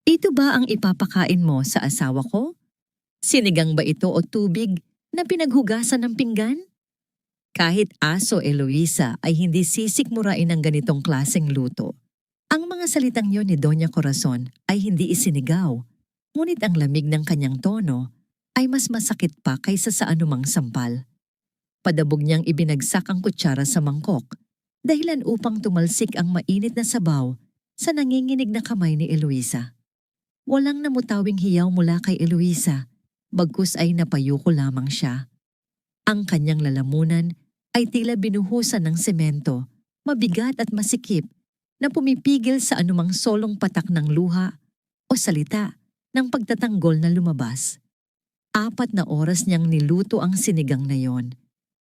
Ito ba ang ipapakain mo sa asawa ko? Sinigang ba ito o tubig na pinaghugasan ng pinggan? Kahit aso Eloisa ay hindi sisikmurain ng ganitong klaseng luto. Ang mga salitang yon ni Doña Corazon ay hindi isinigaw, ngunit ang lamig ng kanyang tono ay mas masakit pa kaysa sa anumang sampal. Padabog niyang ibinagsak ang kutsara sa mangkok, dahilan upang tumalsik ang mainit na sabaw sa nanginginig na kamay ni Eloisa. Walang namutawing hiyaw mula kay Eloisa, bagkus ay napayuko lamang siya. Ang kanyang lalamunan ay tila binuhusan ng semento, mabigat at masikip, na pumipigil sa anumang solong patak ng luha o salita ng pagtatanggol na lumabas. 4 na oras niyang niluto ang sinigang na yon.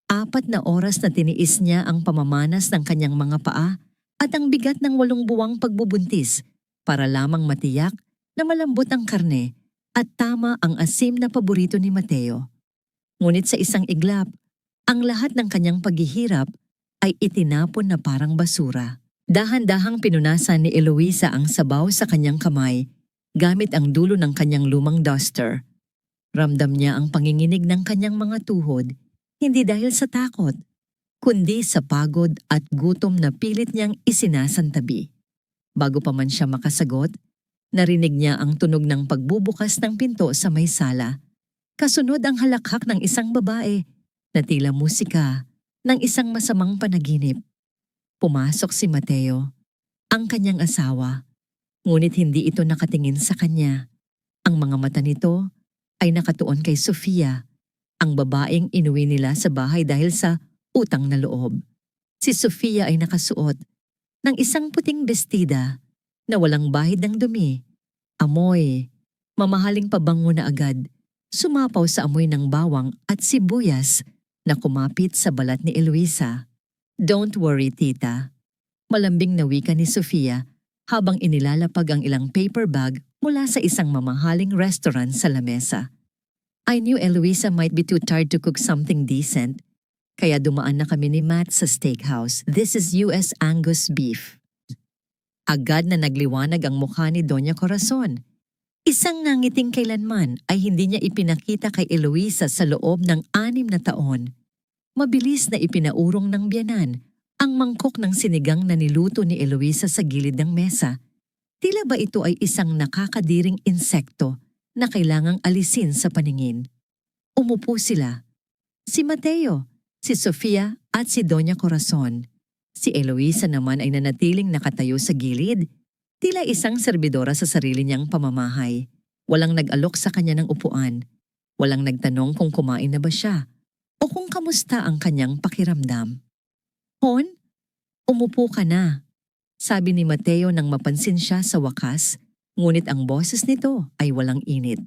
4 na oras na tiniis niya ang pamamanas ng kanyang mga paa at ang bigat ng 8 buwang pagbubuntis para lamang matiyak na malambot ang karne at tama ang asim na paborito ni Mateo. Ngunit sa isang iglap, ang lahat ng kanyang paghihirap ay itinapon na parang basura. Dahan-dahang pinunasan ni Eloisa ang sabaw sa kanyang kamay gamit ang dulo ng kanyang lumang duster. Ramdam niya ang panginginig ng kanyang mga tuhod, hindi dahil sa takot, kundi sa pagod at gutom na pilit niyang isinasantabi. Bago pa man siya makasagot, narinig niya ang tunog ng pagbubukas ng pinto sa may sala. Kasunod ang halakhak ng isang babae na tila musika ng isang masamang panaginip. Pumasok si Mateo, ang kanyang asawa, ngunit hindi ito nakatingin sa kanya. Ang mga mata nito ay nakatuon kay Sofia, ang babaeng inuwi nila sa bahay dahil sa utang na loob. Si Sofia ay nakasuot ng isang puting bestida na walang bahid ng dumi. Amoy, mamahaling pabango na agad, sumapaw sa amoy ng bawang at sibuyas na kumapit sa balat ni Eloisa. "Don't worry, tita," malambing na wika ni Sofia habang inilalapag ang ilang paper bag mula sa isang mamahaling restaurant sa lamesa. "I knew Eloisa might be too tired to cook something decent, kaya dumaan na kami ni Matt sa steakhouse. This is US Angus beef." Agad na nagliwanag ang mukha ni Doña Corazon. Isang nangiting kailanman ay hindi niya ipinakita kay Eloisa sa loob ng 6 na taon. Mabilis na ipinaurong ng biyanan ang mangkok ng sinigang na niluto ni Eloisa sa gilid ng mesa. Tila ba ito ay isang nakakadiring insekto na kailangang alisin sa paningin. Umupo sila. Si Mateo, si Sofia at si Doña Corazon. Si Eloisa naman ay nanatiling nakatayo sa gilid, tila isang serbidora sa sarili niyang pamamahay. Walang nag-alok sa kanya ng upuan. Walang nagtanong kung kumain na ba siya o kung kamusta ang kanyang pakiramdam. "Hon, umupo ka na," sabi ni Mateo nang mapansin siya sa wakas, ngunit ang boses nito ay walang init.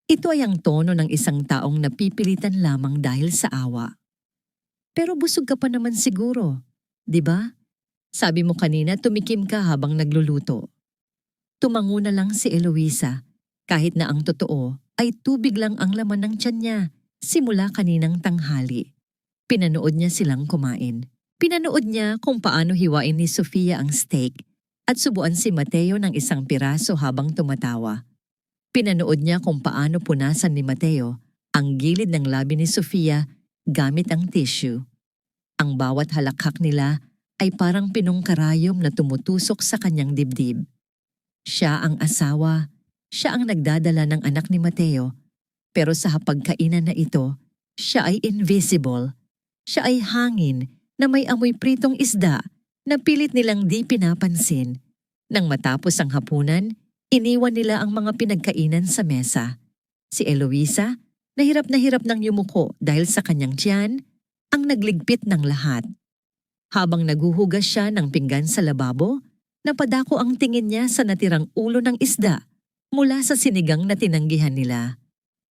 Ito ay ang tono ng isang taong napipilitan lamang dahil sa awa. "Pero busog ka pa naman siguro, di ba? Sabi mo kanina tumikim ka habang nagluluto." Tumango na lang si Eloisa, kahit na ang totoo ay tubig lang ang laman ng tiyan niya simula kaninang tanghali. Pinanood niya silang kumain. Pinanood niya kung paano hiwain ni Sofia ang steak at subuan si Mateo ng isang piraso habang tumatawa. Pinanood niya kung paano punasan ni Mateo ang gilid ng labi ni Sofia gamit ang tissue. Ang bawat halakhak nila ay parang pinongkarayom na tumutusok sa kanyang dibdib. Siya ang asawa, siya ang nagdadala ng anak ni Mateo, pero sa hapagkainan na ito, siya ay invisible. Siya ay hangin na may amoy pritong isda na pilit nilang di pinapansin. Nang matapos ang hapunan, iniwan nila ang mga pinagkainan sa mesa. Si Eloisa, na hirap ng yumuko dahil sa kanyang tiyan, ang nagligpit ng lahat. Habang naguhugas siya ng pinggan sa lababo, napadako ang tingin niya sa natirang ulo ng isda mula sa sinigang na tinanggihan nila.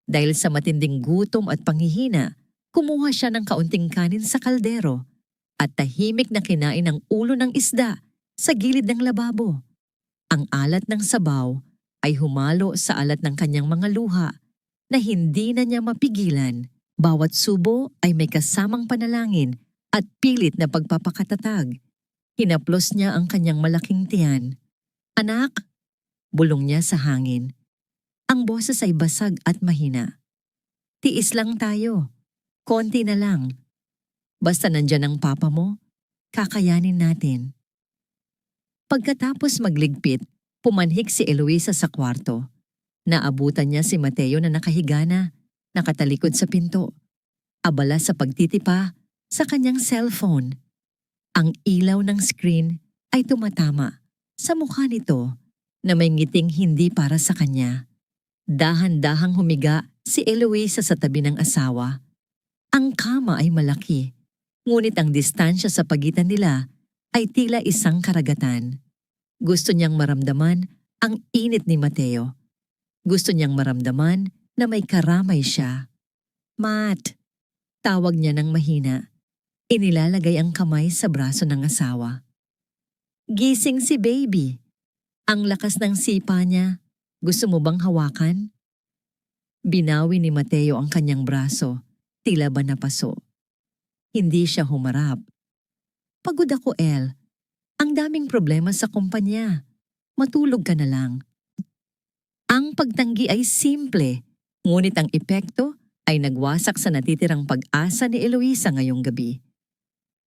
Dahil sa matinding gutom at panghihina, kumuha siya ng kaunting kanin sa kaldero at tahimik na kinain ang ulo ng isda sa gilid ng lababo. Ang alat ng sabaw ay humalo sa alat ng kanyang mga luha na hindi na niya mapigilan. Bawat subo ay may kasamang panalangin at pilit na pagpapakatatag. Hinaplos niya ang kanyang malaking tiyan. "Anak, Bulong niya sa hangin. Ang boses ay basag at mahina. Tiis lang tayo. Konti na lang. Basta nandyan ang papa mo, kakayanin natin. Pagkatapos magligpit, pumanhik si Eloisa sa kwarto. Naabutan niya si Mateo na nakahiga na, nakatalikod sa pinto. Abala sa pagtitipa sa kanyang cellphone. Ang ilaw ng screen ay tumatama sa mukha nito na may ngiting hindi para sa kanya. Dahan-dahang humiga si Eloisa sa tabi ng asawa. Ang kama ay malaki, ngunit ang distansya sa pagitan nila ay tila isang karagatan. Gusto niyang maramdaman ang init ni Mateo. Gusto niyang maramdaman na may karamay siya. Matt, tawag niya ng mahina. Inilalagay ang kamay sa braso ng asawa. Gising si baby. Ang lakas ng sipa niya. Gusto mo bang hawakan? Binawi ni Mateo ang kanyang braso, tila ba napaso. Hindi siya humarap. Pagod ako, El. Ang daming problema sa kumpanya. Matulog ka na lang. Ang pagtanggi ay simple, ngunit ang epekto ay nagwasak sa natitirang pag-asa ni Eloisa ngayong gabi.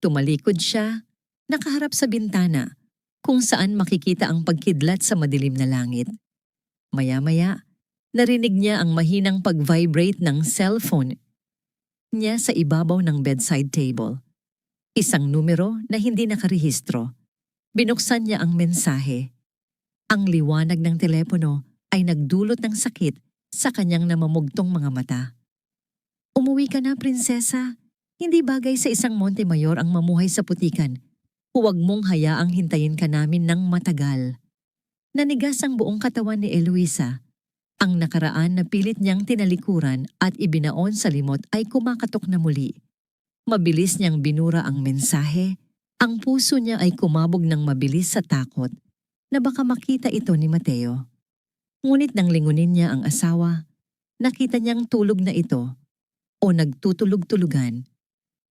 Tumalikod siya, nakaharap sa bintana, kung saan makikita ang pagkidlat sa madilim na langit. Maya-maya, narinig niya ang mahinang pag-vibrate ng cellphone niya sa ibabaw ng bedside table. Isang numero na hindi nakarehistro. Binuksan niya ang mensahe. Ang liwanag ng telepono ay nagdulot ng sakit sa kanyang namamugtong mga mata. Umuwi ka na, prinsesa. Hindi bagay sa isang Montemayor ang mamuhay sa putikan. Huwag mong hayaang hintayin ka namin ng matagal. Nanigas ang buong katawan ni Eloisa. Ang nakaraan na pilit niyang tinalikuran at ibinaon sa limot ay kumakatok na muli. Mabilis niyang binura ang mensahe. Ang puso niya ay kumabog ng mabilis sa takot na baka makita ito ni Mateo. Ngunit nang lingunin niya ang asawa, nakita niyang tulog na ito o nagtutulog-tulugan.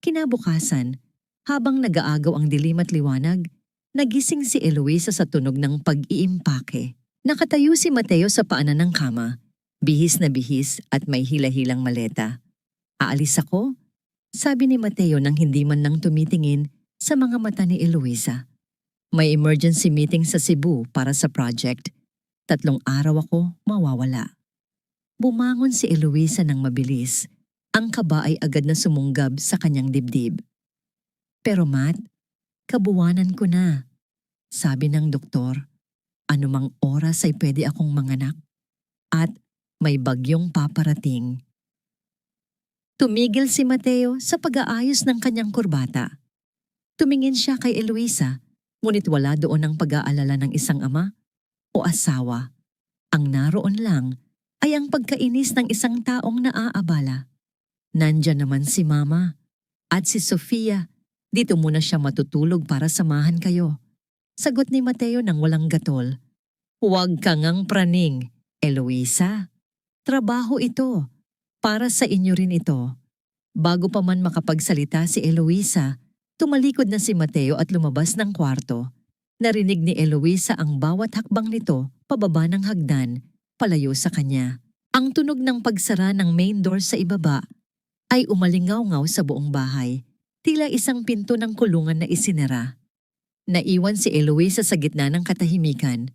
Kinabukasan, habang nag-aagaw ang dilim at liwanag, nagising si Eloisa sa tunog ng pag-iimpake. Nakatayo si Mateo sa paanan ng kama, bihis na bihis at may hila-hilang maleta. Aalis ako, sabi ni Mateo nang hindi man lang tumitingin sa mga mata ni Eloisa. May emergency meeting sa Cebu para sa project. 3 araw ako mawawala. Bumangon si Eloisa ng mabilis. Ang kaba ay agad na sumunggab sa kanyang dibdib. Pero Matt, kabuwanan ko na. Sabi ng doktor, anumang oras ay pwede akong manganak. At may bagyong paparating. Tumigil si Mateo sa pag-aayos ng kanyang kurbata. Tumingin siya kay Eloisa, ngunit wala doon ang pag-aalala ng isang ama o asawa. Ang naroon lang ay ang pagkainis ng isang taong naaabala. Nandyan naman si Mama at si Sofia. Dito muna siya matutulog para samahan kayo. Sagot ni Mateo nang walang gatol. Huwag ka ngang praning, Eloisa. Trabaho ito. Para sa inyo rin ito. Bago pa man makapagsalita si Eloisa, tumalikod na si Mateo at lumabas ng kwarto. Narinig ni Eloisa ang bawat hakbang nito pababa ng hagdan, palayo sa kanya. Ang tunog ng pagsara ng main door sa ibaba ay umalingaw-ngaw sa buong bahay, tila isang pinto ng kulungan na isinara. Naiwan si Eloisa sa gitna ng katahimikan,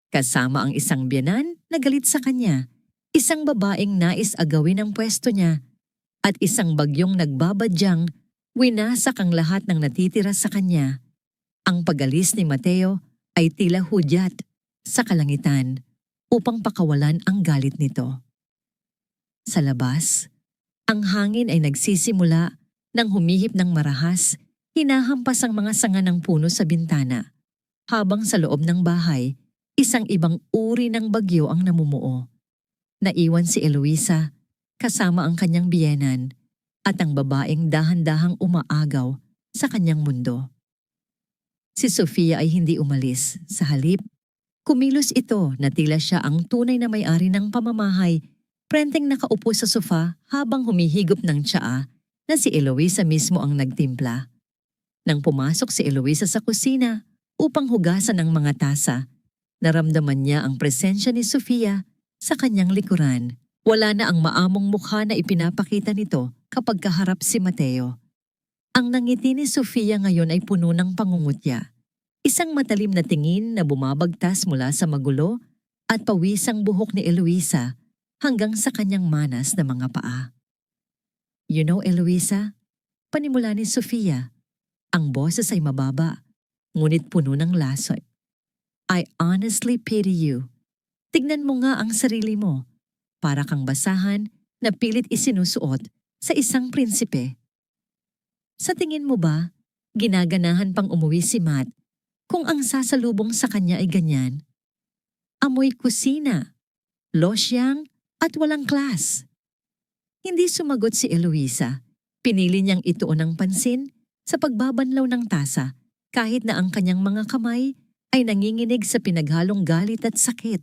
kasama ang isang biyanan na galit sa kanya, isang babaeng nais agawin ang pwesto niya, at isang bagyong nagbabadyang winasak ang lahat ng natitira sa kanya. Ang pagalis ni Mateo ay tila hudyat sa kalangitan upang pakawalan ang galit nito. Sa labas, ang hangin ay nagsisimula nang humihip ng marahas, hinahampas ang mga sanga ng puno sa bintana, habang sa loob ng bahay, isang ibang uri ng bagyo ang namumuo. Naiwan si Eloisa, kasama ang kanyang biyenan, at ang babaeng dahan-dahang umaagaw sa kanyang mundo. Si Sofia ay hindi umalis. Sa halip, kumilos ito na tila siya ang tunay na may-ari ng pamamahay, prenteng nakaupo sa sofa habang humihigop ng tsaa na si Eloisa mismo ang nagtimpla. Nang pumasok si Eloisa sa kusina upang hugasan ang mga tasa, Naramdaman niya ang presensya ni Sofia sa kanyang likuran. Wala na ang maamong mukha na ipinapakita nito kapag kaharap si Mateo. Ang nangiti ni Sofia ngayon ay puno ng pangungutya. Isang matalim na tingin na bumabagtas mula sa magulo at pawisang buhok ni Eloisa hanggang sa kanyang manas na mga paa. You know, Eloisa, panimula ni Sofia, ang boses ay mababa, ngunit puno ng lason. I honestly pity you. Tignan mo nga ang sarili mo, para kang basahan na pilit isinusuot sa isang prinsipe. Sa tingin mo ba, ginaganahan pang umuwi si Matt kung ang sasalubong sa kanya ay ganyan? Amoy kusina, losyang at walang class. Hindi sumagot si Eloisa. Pinili niyang ituon ang pansin sa pagbabanlaw ng tasa kahit na ang kanyang mga kamay ay nanginginig sa pinaghalong galit at sakit.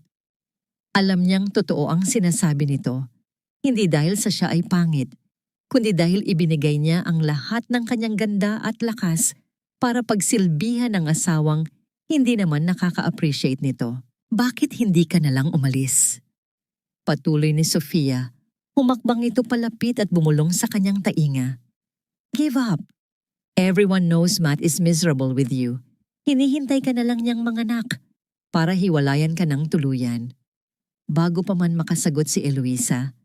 Alam niyang totoo ang sinasabi nito, hindi dahil sa siya ay pangit, kundi dahil ibinigay niya ang lahat ng kanyang ganda at lakas para pagsilbihan ng asawang hindi naman nakaka-appreciate nito. Bakit hindi ka nalang umalis? Patuloy ni Sofia, humakbang ito palapit at bumulong sa kanyang tainga. Give up. Everyone knows Matt is miserable with you. Hinihintay ka na lang niyang manganak para hiwalayan ka ng tuluyan. Bago pa man makasagot si Eloisa,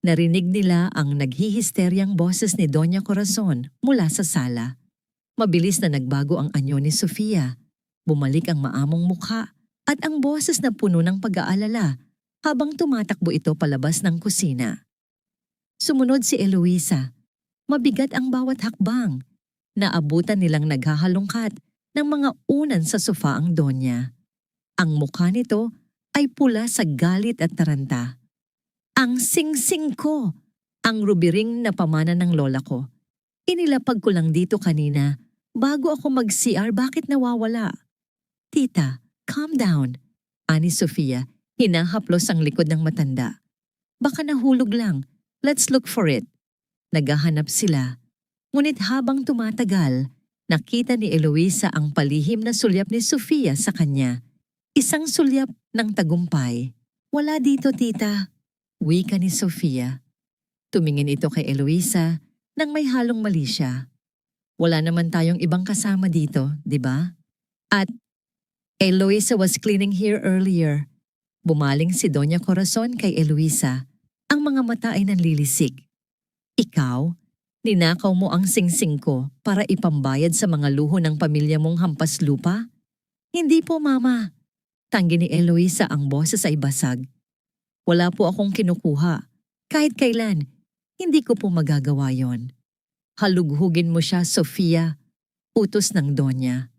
narinig nila ang naghihisteryang boses ni Doña Corazon mula sa sala. Mabilis na nagbago ang anyo ni Sofia. Bumalik ang maamong mukha at ang boses na puno ng pag-aalala habang tumatakbo ito palabas ng kusina. Sumunod si Eloisa. Mabigat ang bawat hakbang. Naabutan nilang naghahalongkat ng mga unan sa sofa ang Donya. Ang mukha nito ay pula sa galit at taranta. Ang sing-sing ko! Ang rubiring na pamana ng lola ko. Inilapag ko lang dito kanina. Bago ako mag-CR, bakit nawawala? Tita, calm down. Ani Sofia, hinahaplos ang likod ng matanda. Baka nahulog lang. Let's look for it. Naghahanap sila. Ngunit habang tumatagal, nakita ni Eloisa ang palihim na sulyap ni Sofia sa kanya. Isang sulyap ng tagumpay. Wala dito, tita. Wika ni Sofia. Tumingin ito kay Eloisa nang may halong mali siya. Wala naman tayong ibang kasama dito, di ba? At Eloisa was cleaning here earlier. Bumaling si Doña Corazon kay Eloisa. Ang mga mata ay nanlilisik. Ikaw, ninakaw mo ang singsing ko para ipambayad sa mga luho ng pamilya mong hampas lupa? Hindi po, Mama. Tanggi ni Eloisa, ang boses ay basag. Wala po akong kinukuha. Kahit kailan, hindi ko po magagawa yon. Halughugin mo siya, Sofia. Utos ng Donya.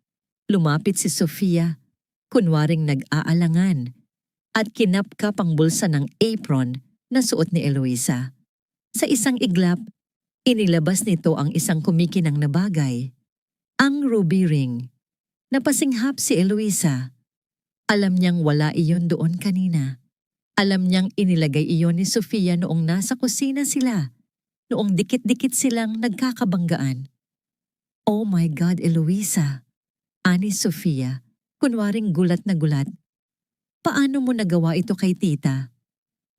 Lumapit si Sofia, kunwaring nag-aalangan, at kinapkap ang bulsa ng apron na suot ni Eloisa. Sa isang iglap, inilabas nito ang isang kumikinang na bagay. Ang ruby ring. Napasinghap si Eloisa. Alam niyang wala iyon doon kanina. Alam niyang inilagay iyon ni Sofia noong nasa kusina sila. Noong dikit-dikit silang nagkakabanggaan. Oh my God, Eloisa. Ani Sofia, kunwaring gulat na gulat. Paano mo nagawa ito kay tita?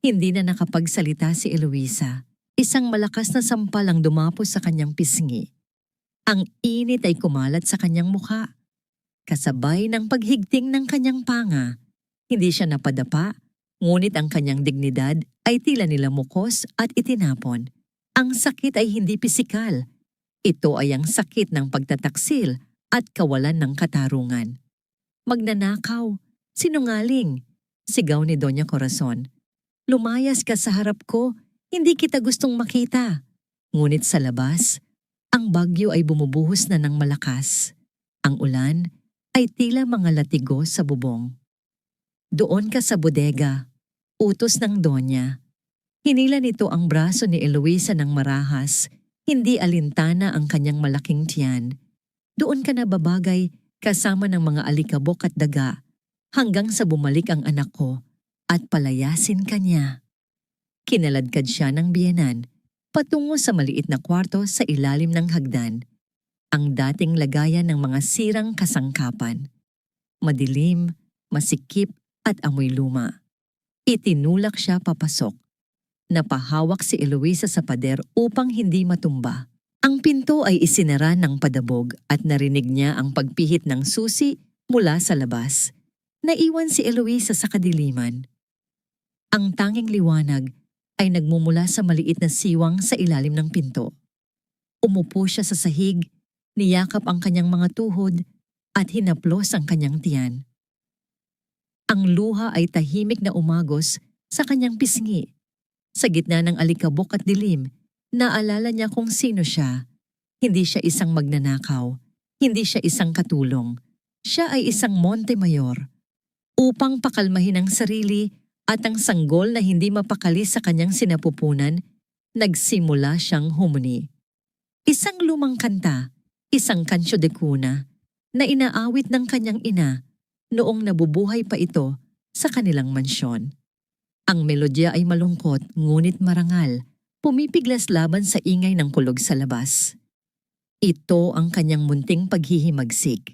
Hindi na nakapagsalita si Eloisa. Isang malakas na sampal ang dumapos sa kanyang pisngi. Ang init ay kumalat sa kanyang mukha. Kasabay ng paghigting ng kanyang panga. Hindi siya napadapa, ngunit ang kanyang dignidad ay tila nilamukos at itinapon. Ang sakit ay hindi pisikal. Ito ay ang sakit ng pagtataksil at kawalan ng katarungan. Magnanakaw, sinungaling, sigaw ni Doña Corazon. Lumayas ka sa harap ko, hindi kita gustong makita. Ngunit sa labas, ang bagyo ay bumubuhos na ng malakas. Ang ulan ay tila mga latigo sa bubong. Doon ka sa bodega, utos ng Donya. Hinila nito ang braso ni Eloisa ng marahas, hindi alintana ang kanyang malaking tiyan. Doon ka na babagay kasama ng mga alikabok at daga hanggang sa bumalik ang anak ko at palayasin ka niya. Kinaladkad siya ng biyenan patungo sa maliit na kwarto sa ilalim ng hagdan, ang dating lagayan ng mga sirang kasangkapan. Madilim masikip at amoy luma. Itinulak siya papasok. Napahawak si Eloisa sa pader upang hindi matumba. Ang pinto ay isinara ng padabog at narinig niya ang pagpihit ng susi mula sa labas. Naiwan si Eloisa sa kadiliman. Ang tanging liwanag ay nagmumula sa maliit na siwang sa ilalim ng pinto. Umupo siya sa sahig, niyakap ang kanyang mga tuhod at hinaplos ang kanyang tiyan. Ang luha ay tahimik na umagos sa kanyang pisngi. Sa gitna ng alikabok at dilim, naalala niya kung sino siya. Hindi siya isang magnanakaw, hindi siya isang katulong. Siya ay isang Montemayor. Upang pakalmahin ang sarili at ang sanggol na hindi mapakali sa kanyang sinapupunan, nagsimula siyang humuni. Isang lumang kanta, isang Cancio de Cuna, na inaawit ng kanyang ina noong nabubuhay pa ito sa kanilang mansyon. Ang melodya ay malungkot ngunit marangal, pumipiglas laban sa ingay ng kulog sa labas. Ito ang kanyang munting paghihimagsik.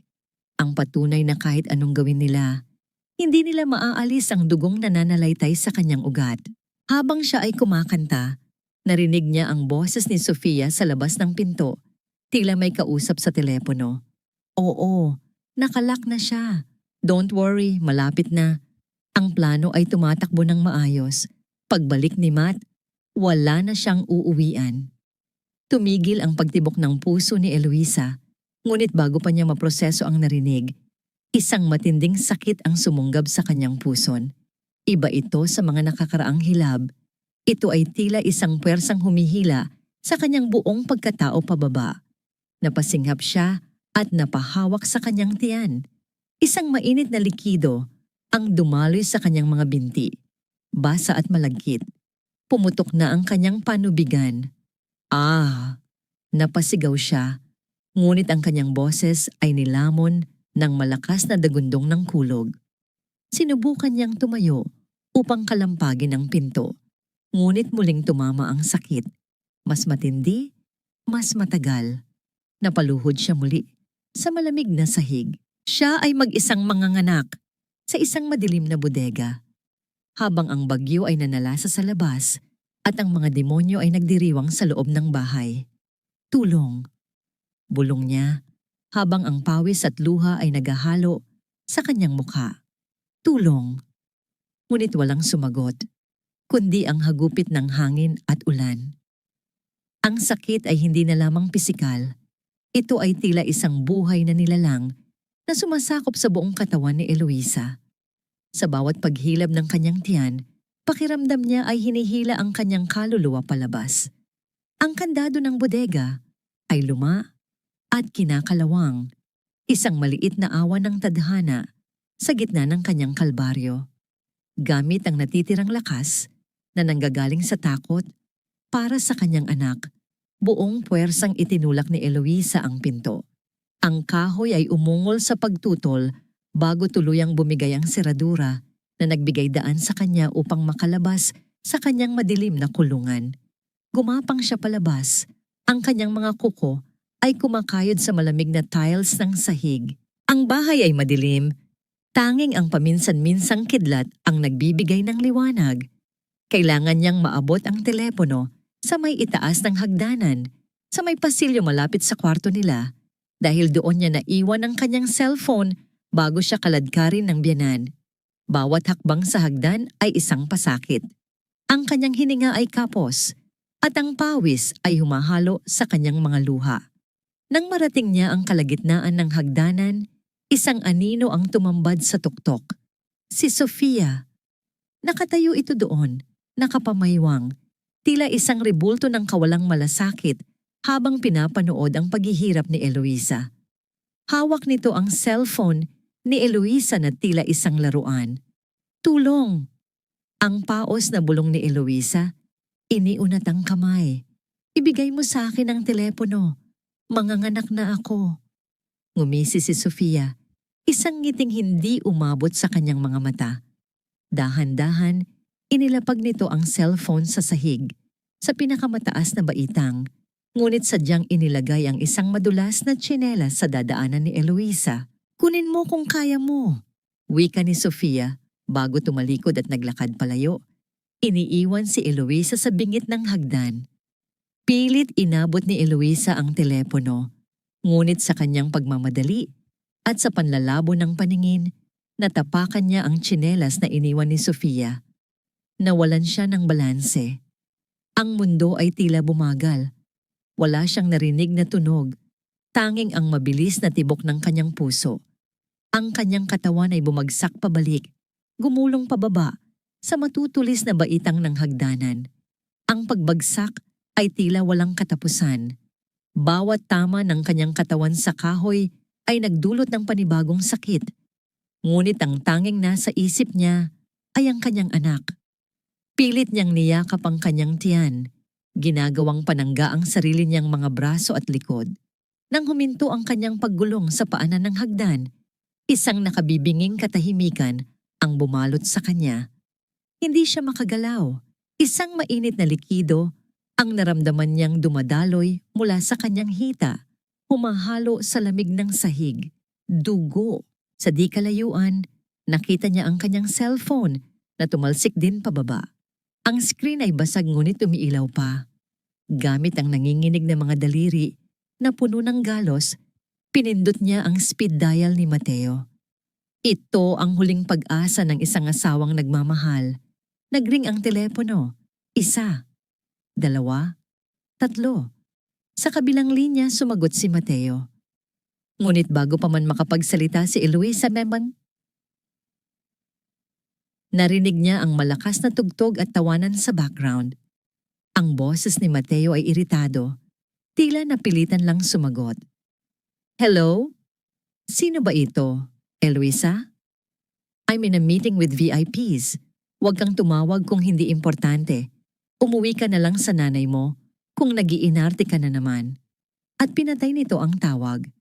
Ang patunay na kahit anong gawin nila, hindi nila maaalis ang dugong nananalaytay sa kanyang ugat. Habang siya ay kumakanta, narinig niya ang boses ni Sofia sa labas ng pinto. Tila may kausap sa telepono. Oo, nakalak na siya. Don't worry, malapit na. Ang plano ay tumatakbo ng maayos. Pagbalik ni Matt, wala na siyang uuwian. Tumigil ang pagtibok ng puso ni Eloisa, ngunit bago pa niya maproseso ang narinig, isang matinding sakit ang sumunggab sa kanyang puson. Iba ito sa mga nakakaraang hilab. Ito ay tila isang puwersang humihila sa kanyang buong pagkatao pababa. Napasinghap siya at napahawak sa kanyang tiyan. Isang mainit na likido ang dumaloy sa kanyang mga binti. Basa at malagkit. Pumutok na ang kanyang panubigan. Napasigaw siya, ngunit ang kanyang boses ay nilamon ng malakas na dagundong ng kulog. Sinubukan niyang tumayo upang kalampagin ang pinto, ngunit muling tumama ang sakit. Mas matindi, mas matagal. Napaluhod siya muli sa malamig na sahig. Siya ay mag-isang manganganak sa isang madilim na bodega. Habang ang bagyo ay nanalasa sa labas at ang mga demonyo ay nagdiriwang sa loob ng bahay. Tulong. Bulong niya habang ang pawis at luha ay naghahalo sa kanyang mukha. Tulong. Ngunit walang sumagot, kundi ang hagupit ng hangin at ulan. Ang sakit ay hindi na lamang pisikal. Ito ay tila isang buhay na nilalang na sumasakop sa buong katawan ni Eloisa. Sa bawat paghilab ng kanyang tiyan, pakiramdam niya ay hinihila ang kanyang kaluluwa palabas. Ang kandado ng bodega ay luma at kinakalawang, isang maliit na awan ng tadhana sa gitna ng kanyang kalbaryo. Gamit ang natitirang lakas na nanggagaling sa takot para sa kanyang anak, buong puwersang itinulak ni Eloisa ang pinto. Ang kahoy ay umungol sa pagtutol bago tuluyang bumigay ang seradura na nagbigay daan sa kanya upang makalabas sa kanyang madilim na kulungan. Gumapang siya palabas, ang kanyang mga kuko ay kumakayod sa malamig na tiles ng sahig. Ang bahay ay madilim, tanging ang paminsan-minsang kidlat ang nagbibigay ng liwanag. Kailangan niyang maabot ang telepono sa may itaas ng hagdanan, sa may pasilyo malapit sa kwarto nila, dahil doon niya naiwan ang kanyang cellphone bago siya kaladkarin ng biyanan. Bawat hakbang sa hagdan ay isang pasakit. Ang kanyang hininga ay kapos, at ang pawis ay humahalo sa kanyang mga luha. Nang marating niya ang kalagitnaan ng hagdanan, isang anino ang tumambad sa tuktok. Si Sofia. Nakatayo ito doon, nakapamaywang, tila isang rebulto ng kawalang malasakit habang pinapanood ang paghihirap ni Eloisa. Hawak nito ang cellphone ni Eloisa na tila isang laruan. Tulong! Ang paos na bulong ni Eloisa, iniunat ang kamay. Ibigay mo sa akin ang telepono. Manganganak na ako. Ngumisi si Sofia, isang ngiting hindi umabot sa kanyang mga mata. Dahan-dahan, inilapag nito ang cellphone sa sahig, sa pinakamataas na baitang, ngunit sadyang inilagay ang isang madulas na tsinelas sa dadaanan ni Eloisa. Kunin mo kung kaya mo. Wika ni Sofia bago tumalikod at naglakad palayo. Iniiwan si Eloisa sa bingit ng hagdan. Pilit inabot ni Eloisa ang telepono, ngunit sa kanyang pagmamadali at sa panlalabo ng paningin, natapakan niya ang tsinelas na iniwan ni Sofia. Nawalan siya ng balanse. Ang mundo ay tila bumagal. Wala siyang narinig na tunog, tanging ang mabilis na tibok ng kanyang puso. Ang kanyang katawan ay bumagsak pabalik, gumulong pababa sa matutulis na baitang ng hagdanan. Ang pagbagsak ay tila walang katapusan. Bawat tama ng kanyang katawan sa kahoy ay nagdulot ng panibagong sakit. Ngunit ang tanging nasa isip niya ay ang kanyang anak. Pilit niyang niyakap ang kanyang tiyan, ginagawang panangga ang sarili niyang mga braso at likod. Nang huminto ang kanyang paggulong sa paanan ng hagdan, isang nakabibinging katahimikan ang bumalot sa kanya. Hindi siya makagalaw. Isang mainit na likido ang naramdaman niyang dumadaloy mula sa kanyang hita, humahalo sa lamig ng sahig. Dugo. Sa di kalayuan, nakita niya ang kanyang cellphone na tumalsik din pababa. Ang screen ay basag ngunit umiilaw pa. Gamit ang nanginginig na mga daliri na puno ng galos, pinindot niya ang speed dial ni Mateo. Ito ang huling pag-asa ng isang asawang nagmamahal. Nagring ang telepono. 1, 2, 3. Sa kabilang linya sumagot si Mateo. Ngunit bago pa man makapagsalita si Eloisa Memon, narinig niya ang malakas na tugtog at tawanan sa background. Ang boses ni Mateo ay iritado. Tila napilitan lang sumagot. Hello? Sino ba ito? Eloisa? I'm in a meeting with VIPs. Huwag kang tumawag kung hindi importante. Umuwi ka na lang sa nanay mo kung nagiinarte ka na naman. At pinatay nito ang tawag.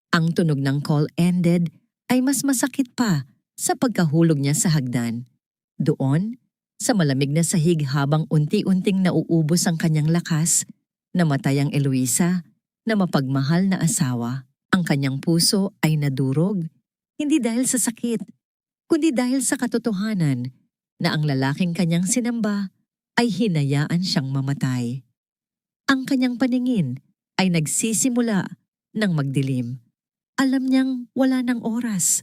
Ang tunog ng call ended ay mas masakit pa sa pagkahulog niya sa hagdan. Doon, sa malamig na sahig habang unti-unting nauubos ang kanyang lakas, namatay ang Eloisa na mapagmahal na asawa. Ang kanyang puso ay nadurog, hindi dahil sa sakit, kundi dahil sa katotohanan na ang lalaking kanyang sinamba ay hinayaan siyang mamatay. Ang kanyang paningin ay nagsisimula ng magdilim. Alam niyang wala ng oras.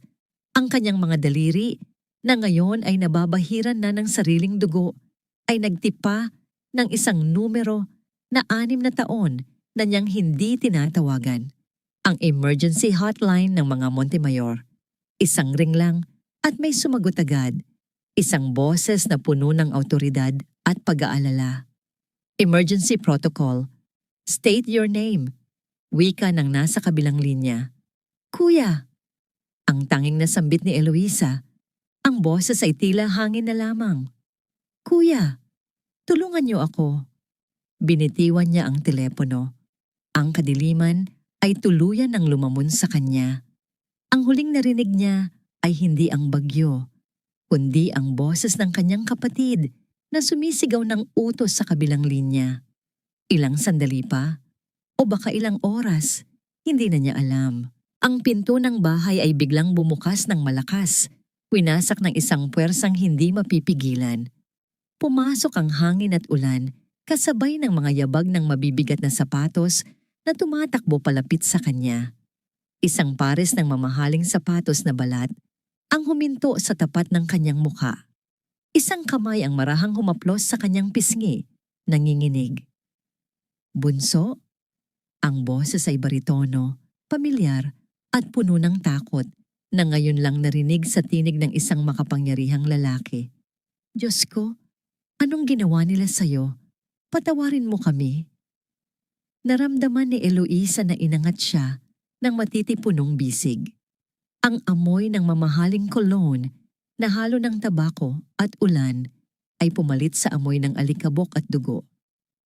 Ang kanyang mga daliri na ngayon ay nababahiran na ng sariling dugo ay nagtipa ng isang numero na 6 na taon na niyang hindi tinatawagan. Ang emergency hotline ng mga Montemayor. Isang ring lang at may sumagot agad. Isang boses na puno ng awtoridad at pag-aalala. Emergency protocol. State your name. Wika ng nasa kabilang linya. Kuya. Ang tanging nasambit ni Eloisa. Ang boses ay tila hangin na lamang. Kuya, tulungan niyo ako. Binitiwan niya ang telepono. Ang kadiliman ay tuluyan ng lumamon sa kanya. Ang huling narinig niya ay hindi ang bagyo, kundi ang boses ng kanyang kapatid na sumisigaw ng utos sa kabilang linya. Ilang sandali pa, o baka ilang oras, hindi na niya alam. Ang pinto ng bahay ay biglang bumukas ng malakas. Winasak ng isang puwersang hindi mapipigilan. Pumasok ang hangin at ulan, kasabay ng mga yabag ng mabibigat na sapatos na tumatakbo palapit sa kanya. Isang pares ng mamahaling sapatos na balat ang huminto sa tapat ng kanyang mukha. Isang kamay ang marahang humaplos sa kanyang pisngi, nanginginig. Bunso? Ang boses ay baritono, pamilyar at puno ng takot na ngayon lang narinig sa tinig ng isang makapangyarihang lalaki. Diyos ko, anong ginawa nila sa'yo? Patawarin mo kami. Naramdaman ni Eloisa na inangat siya ng matitipunong bisig. Ang amoy ng mamahaling cologne na halo ng tabako at ulan ay pumalit sa amoy ng alikabok at dugo.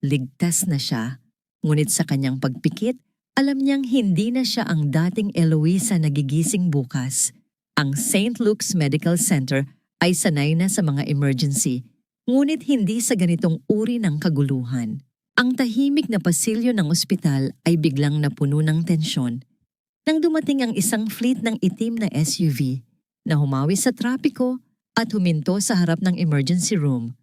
Ligtas na siya, ngunit sa kanyang pagpikit, alam niyang hindi na siya ang dating Eloisa na gigising bukas. Ang St. Luke's Medical Center ay sanay na sa mga emergency, ngunit hindi sa ganitong uri ng kaguluhan. Ang tahimik na pasilyo ng ospital ay biglang napuno ng tensyon. Nang dumating ang isang fleet ng itim na SUV, na humawi sa trapiko at huminto sa harap ng emergency room.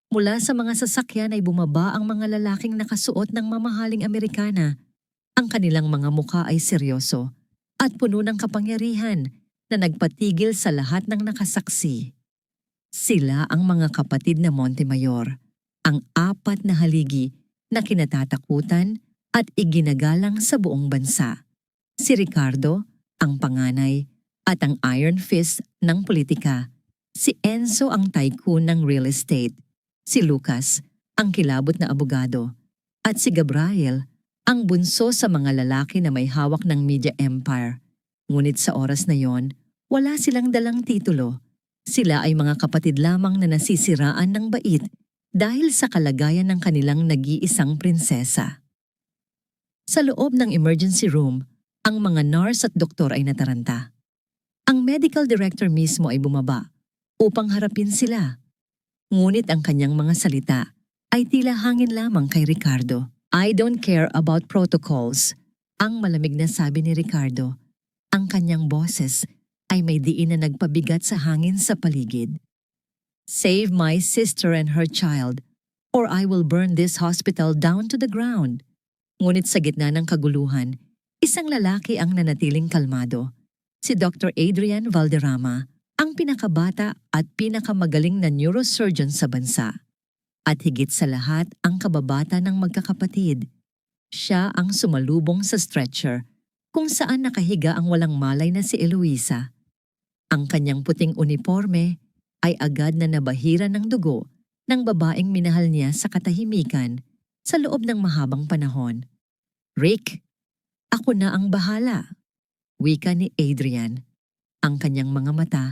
Mula sa mga sasakyan ay bumaba ang mga lalaking nakasuot ng mamahaling Amerikana. Ang kanilang mga mukha ay seryoso at puno ng kapangyarihan na nagpatigil sa lahat ng nakasaksi. Sila ang mga kapatid na Montemayor, ang apat na haligi na kinatatakutan at iginagalang sa buong bansa. Si Ricardo, ang panganay, at ang Iron Fist ng politika. Si Enzo ang tycoon ng real estate. Si Lucas, ang kilabot na abogado. At si Gabriel, ang bunso sa mga lalaki na may hawak ng media empire. Ngunit sa oras na yon, wala silang dalang titulo. Sila ay mga kapatid lamang na nasisiraan ng bait dahil sa kalagayan ng kanilang nag-iisang prinsesa. Sa loob ng emergency room, ang mga nurse at doktor ay nataranta. Ang medical director mismo ay bumaba upang harapin sila. Ngunit ang kanyang mga salita ay tila hangin lamang kay Ricardo. "I don't care about protocols," ang malamig na sabi ni Ricardo. Ang kanyang boses ay may diin na nagpabigat sa hangin sa paligid. "Save my sister and her child, or I will burn this hospital down to the ground." Ngunit sa gitna ng kaguluhan, isang lalaki ang nanatiling kalmado. Si Dr. Adrian Valderrama, ang pinakabata at pinakamagaling na neurosurgeon sa bansa. At higit sa lahat ang kababata ng magkakapatid. Siya ang sumalubong sa stretcher kung saan nakahiga ang walang malay na si Eloisa. Ang kanyang puting uniforme ay agad na nabahira ng dugo ng babaeng minahal niya sa katahimikan sa loob ng mahabang panahon. "Rick, ako na ang bahala," wika ni Adrian. Ang kanyang mga mata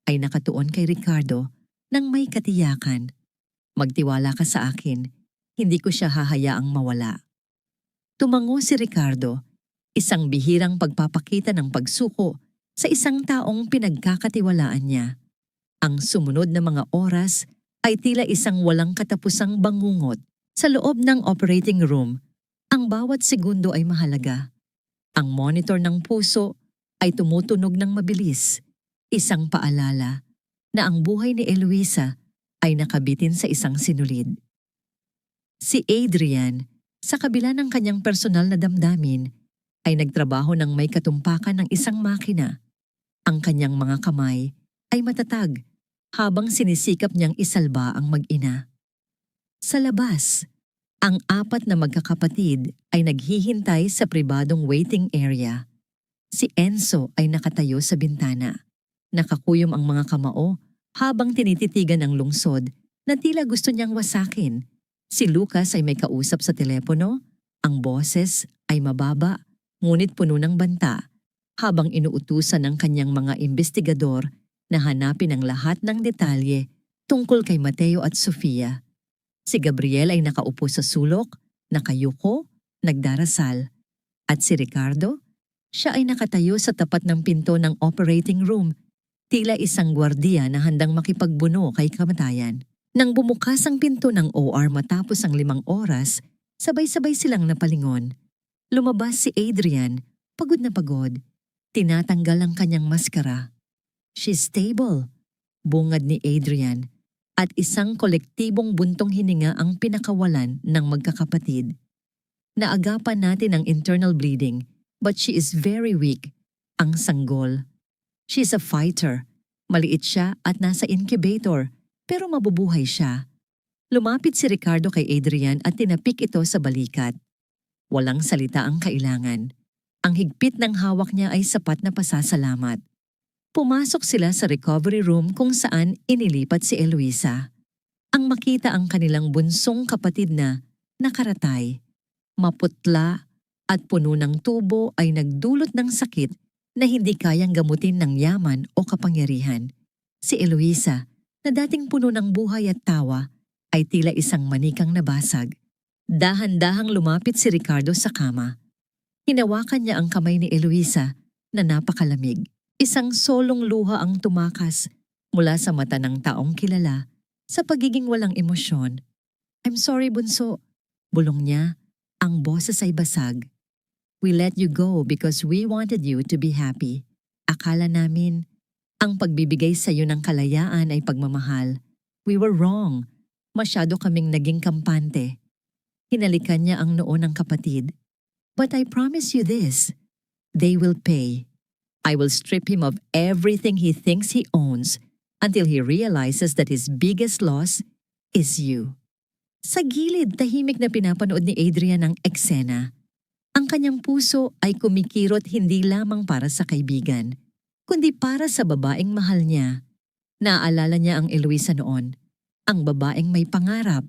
ay nakatuon kay Ricardo nang may katiyakan. "Magtiwala ka sa akin, hindi ko siya hahayaang mawala." Tumango si Ricardo, isang bihirang pagpapakita ng pagsuko sa isang taong pinagkakatiwalaan niya. Ang sumunod na mga oras ay tila isang walang katapusang bangungot. Sa loob ng operating room, ang bawat segundo ay mahalaga. Ang monitor ng puso ay tumutunog ng mabilis, isang paalala na ang buhay ni Eloisa ay nakabitin sa isang sinulid. Si Adrian, sa kabila ng kanyang personal na damdamin, ay nagtrabaho ng may katumpakan ng isang makina. Ang kanyang mga kamay ay matatag habang sinisikap niyang isalba ang mag-ina. Sa labas, ang apat na magkakapatid ay naghihintay sa pribadong waiting area. Si Enzo ay nakatayo sa bintana. Nakakuyom ang mga kamao habang tinititigan ang lungsod na tila gusto niyang wasakin. Si Lucas ay may kausap sa telepono, ang boses ay mababa ngunit puno ng banta habang inuutusan ng kanyang mga investigador na hanapin ang lahat ng detalye tungkol kay Mateo at Sofia. Si Gabriel ay nakaupo sa sulok, nakayuko, nagdarasal. At si Ricardo, siya ay nakatayo sa tapat ng pinto ng operating room, tila isang gwardiya na handang makipagbuno kay kamatayan. Nang bumukas ang pinto ng OR matapos ang 5 oras, sabay-sabay silang napalingon. Lumabas si Adrian, pagod na pagod. Tinatanggal ang kanyang maskara. "She's stable," bungad ni Adrian. At isang kolektibong buntong hininga ang pinakawalan ng magkakapatid. "Naagapan natin ang internal bleeding, but she is very weak," ang sanggol. "She's a fighter. Maliit siya at nasa incubator, pero mabubuhay siya." Lumapit si Ricardo kay Adrian at tinapik ito sa balikat. Walang salita ang kailangan. Ang higpit ng hawak niya ay sapat na pasasalamat. Pumasok sila sa recovery room kung saan inilipat si Eloisa. Ang makita ang kanilang bunsong kapatid na nakaratay, maputla at puno ng tubo ay nagdulot ng sakit na hindi kayang gamutin ng yaman o kapangyarihan. Si Eloisa, na dating puno ng buhay at tawa, ay tila isang manikang nabasag. Dahan-dahang lumapit si Ricardo sa kama. Hinawakan niya ang kamay ni Eloisa na napakalamig. Isang solong luha ang tumakas mula sa mata ng taong kilala sa pagiging walang emosyon. "I'm sorry, bunso," bulong niya. Ang boses ay basag. "We let you go because we wanted you to be happy. Akala namin..." Ang pagbibigay sa iyo ng kalayaan ay pagmamahal. We were wrong. Masyado kaming naging kampante. Hinalikan niya ang noo ng kapatid. But I promise you this, they will pay. I will strip him of everything he thinks he owns until he realizes that his biggest loss is you. Sa gilid, tahimik na pinapanood ni Adrian ang eksena. Ang kanyang puso ay kumikirot hindi lamang para sa kaibigan, kundi para sa babaeng mahal niya. Naaalala niya ang Eloisa noon, ang babaeng may pangarap,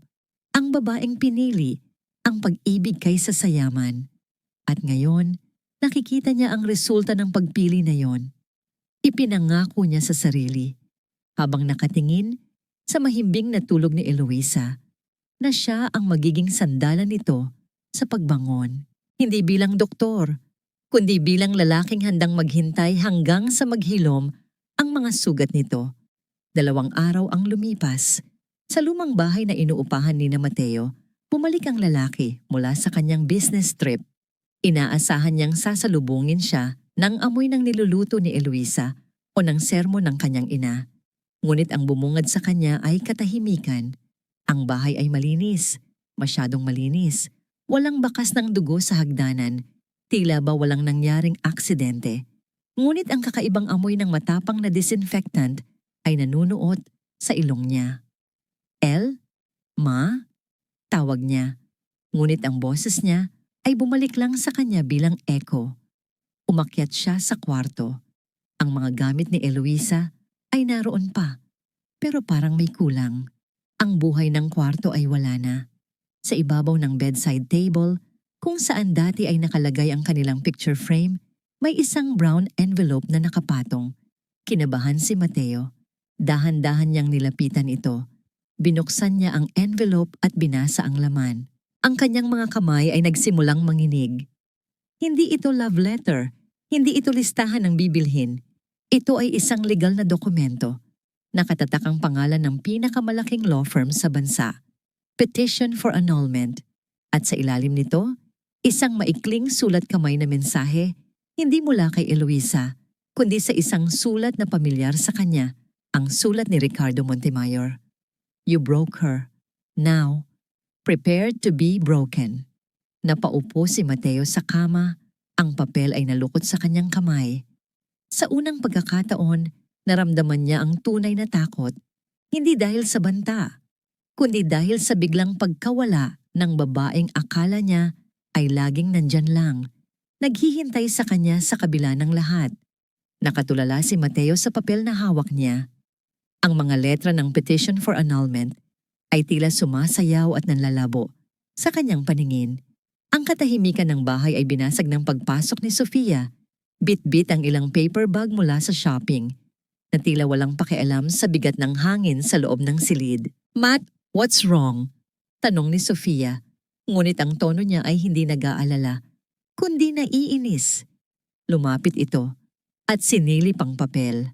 ang babaeng pinili, ang pag-ibig kaysa sa yaman. At ngayon, nakikita niya ang resulta ng pagpili na yon. Ipinangako niya sa sarili, habang nakatingin sa mahimbing na tulog ni Eloisa, na siya ang magiging sandalan nito sa pagbangon. Hindi bilang doktor, kundi bilang lalaking handang maghintay hanggang sa maghilom ang mga sugat nito. 2 araw ang lumipas. Sa lumang bahay na inuupahan ni Mateo, bumalik ang lalaki mula sa kanyang business trip. Inaasahan niyang sasalubungin siya ng amoy ng niluluto ni Eloisa o ng sermon ng kanyang ina. Ngunit ang bumungad sa kanya ay katahimikan. Ang bahay ay malinis, masyadong malinis. Walang bakas ng dugo sa hagdanan. Tila ba walang nangyaring aksidente. Ngunit ang kakaibang amoy ng matapang na disinfectant ay nanunuot sa ilong niya. El? Ma? Tawag niya. Ngunit ang boses niya ay bumalik lang sa kanya bilang echo. Umakyat siya sa kwarto. Ang mga gamit ni Eloisa ay naroon pa, pero parang may kulang. Ang buhay ng kwarto ay wala na. Sa ibabaw ng bedside table, kung saan dati ay nakalagay ang kanilang picture frame, may isang brown envelope na nakapatong. Kinabahan si Mateo. Dahan-dahan niyang nilapitan ito. Binuksan niya ang envelope at binasa ang laman. Ang kanyang mga kamay ay nagsimulang manginig. Hindi ito love letter. Hindi ito listahan ng bibilhin. Ito ay isang legal na dokumento. Nakatatak ang pangalan ng pinakamalaking law firm sa bansa. Petition for annulment. At sa ilalim nito, isang maikling sulat kamay na mensahe, hindi mula kay Eloisa, kundi sa isang sulat na pamilyar sa kanya, ang sulat ni Ricardo Montemayor. You broke her. Now, prepared to be broken. Napaupo si Mateo sa kama, ang papel ay nalukot sa kanyang kamay. Sa unang pagkakataon, naramdaman niya ang tunay na takot, hindi dahil sa banta, kundi dahil sa biglang pagkawala ng babaeng akala niya ay laging nandyan lang, naghihintay sa kanya sa kabila ng lahat. Nakatulala si Mateo sa papel na hawak niya. Ang mga letra ng petition for annulment ay tila sumasayaw at nanlalabo sa kanyang paningin. Ang katahimikan ng bahay ay binasag ng pagpasok ni Sofia. Bit-bit ang ilang paper bag mula sa shopping, na tila walang pakialam sa bigat ng hangin sa loob ng silid. Matt, what's wrong? Tanong ni Sofia, ngunit ang tono niya ay hindi nag-aalala, kundi naiinis. Lumapit ito at sinilip ang papel.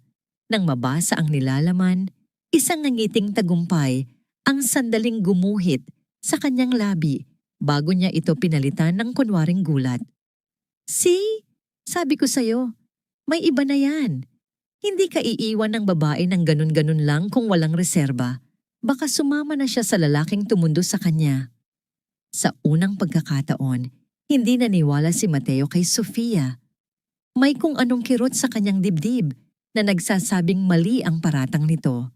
Nang mabasa ang nilalaman, isang nangiting tagumpay ang sandaling gumuhit sa kanyang labi bago niya ito pinalitan ng kunwaring gulat. See? Sabi ko sa'yo, may iba na yan. Hindi ka iiwan ng babae ng ganun-ganun lang kung walang reserba. Baka sumama na siya sa lalaking tumundo sa kanya. Sa unang pagkakataon, hindi naniwala si Mateo kay Sofia. May kung anong kirot sa kanyang dibdib na nagsasabing mali ang paratang nito.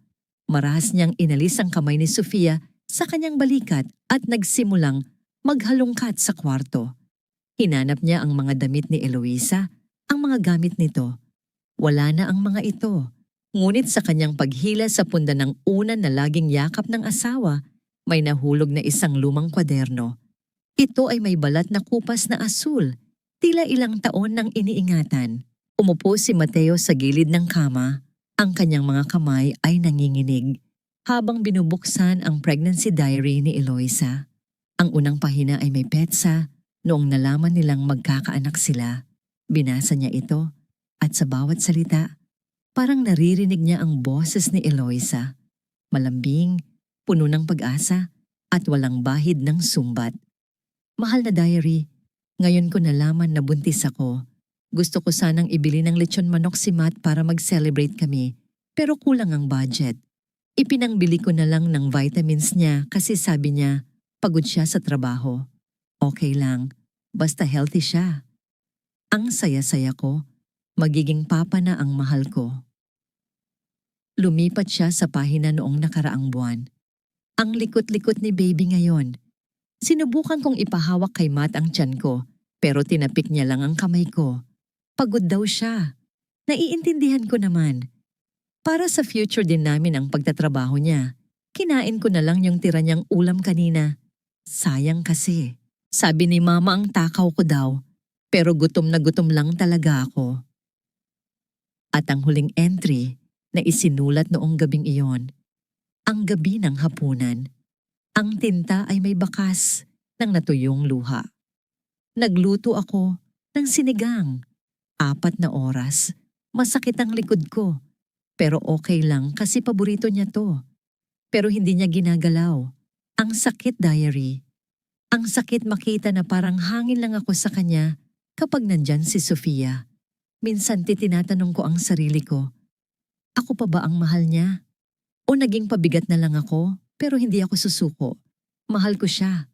Marahas niyang inalis ang kamay ni Sofia sa kanyang balikat at nagsimulang maghalungkat sa kwarto. Hinanap niya ang mga damit ni Eloisa, ang mga gamit nito. Wala na ang mga ito. Ngunit sa kanyang paghila sa punda ng unan na laging yakap ng asawa, may nahulog na isang lumang kwaderno. Ito ay may balat na kupas na asul, tila ilang taon nang iniingatan. Umupo si Mateo sa gilid ng kama. Ang kanyang mga kamay ay nanginginig habang binubuksan ang pregnancy diary ni Eloisa. Ang unang pahina ay may petsa noong nalaman nilang magkakaanak sila. Binasa niya ito at sa bawat salita, parang naririnig niya ang boses ni Eloisa. Malambing, puno ng pag-asa at walang bahid ng sumbat. Mahal na diary, ngayon ko nalaman na buntis ako. Gusto ko sanang ibili ng lechon manok si Matt para mag-celebrate kami. Pero kulang ang budget. Ipinangbili ko na lang ng vitamins niya kasi sabi niya pagod siya sa trabaho. Okay lang, basta healthy siya. Ang saya-saya ko, magiging papa na ang mahal ko. Lumipat siya sa pahina noong nakaraang buwan. Ang likot-likot ni baby ngayon. Sinubukan kong ipahawak kay Matt ang tiyan ko, pero tinapik niya lang ang kamay ko. Pagod daw siya. Naiintindihan ko naman. Para sa future din namin ang pagtatrabaho niya. Kinain ko na lang yung tira niyang ulam kanina. Sayang kasi. Sabi ni Mama ang takaw ko daw, pero gutom na gutom lang talaga ako. At ang huling entry na isinulat noong gabing iyon, ang gabi ng hapunan. Ang tinta ay may bakas ng natuyong luha. Nagluto ako ng sinigang. 4 na oras. Masakit ang likod ko. Pero okay lang kasi paborito niya to. Pero hindi niya ginagalaw. Ang sakit, diary. Ang sakit makita na parang hangin lang ako sa kanya kapag nandyan si Sofia. Minsan tinatanong ko ang sarili ko, ako pa ba ang mahal niya? O naging pabigat na lang ako pero hindi ako susuko. Mahal ko siya.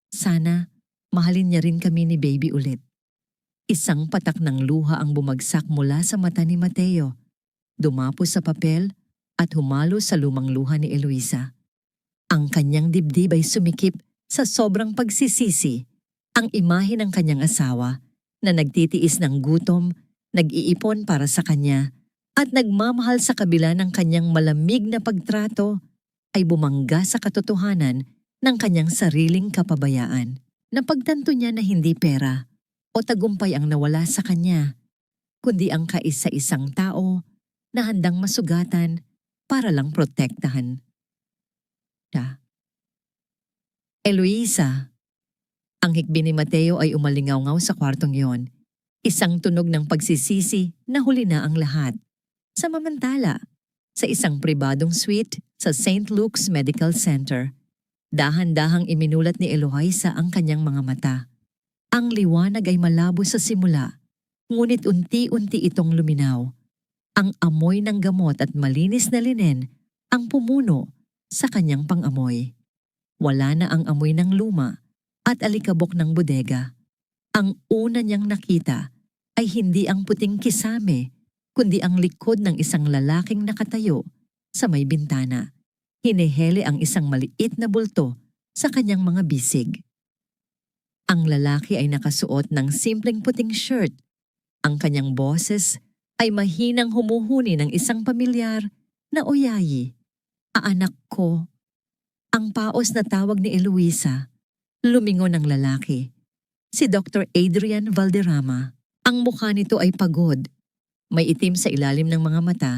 Sana mahalin niya rin kami ni baby ulit. Isang patak ng luha ang bumagsak mula sa mata ni Mateo. Dumapo sa papel at humalo sa lumang luha ni Eloisa. Ang kanyang dibdib ay sumikip sa sobrang pagsisisi. Ang imahe ng kanyang asawa na nagtitiis ng gutom, nag-iipon para sa kanya, at nagmamahal sa kabila ng kanyang malamig na pagtrato ay bumangga sa katotohanan ng kanyang sariling kapabayaan. Napagtanto niya na hindi pera o tagumpay ang nawala sa kanya, kundi ang kaisa-isang tao na handang masugatan para lang protektahan siya. Eloisa, ang hikbi ni Mateo ay umalingaw-ngaw sa kwartong yon. Isang tunog ng pagsisisi na huli na ang lahat. Samantala, sa isang pribadong suite sa St. Luke's Medical Center, dahan-dahang iminulat ni Eloisa ang kanyang mga mata. Ang liwanag ay malabo sa simula, ngunit unti-unti itong luminaw. Ang amoy ng gamot at malinis na linen ang pumuno sa kanyang pang-amoy. Wala na ang amoy ng luma at alikabok ng bodega. Ang una niyang nakita ay hindi ang puting kisame, kundi ang likod ng isang lalaking nakatayo sa may bintana. Hinihele ang isang maliit na bulto sa kanyang mga bisig. Ang lalaki ay nakasuot ng simpleng puting shirt. Ang kanyang boses ay mahinang humuhuni ng isang pamilyar na oyayi. Anak ko. Ang paos na tawag ni Eloisa. Lumingon ang lalaki. Si Dr. Adrian Valderrama. Ang mukha nito ay pagod. May itim sa ilalim ng mga mata.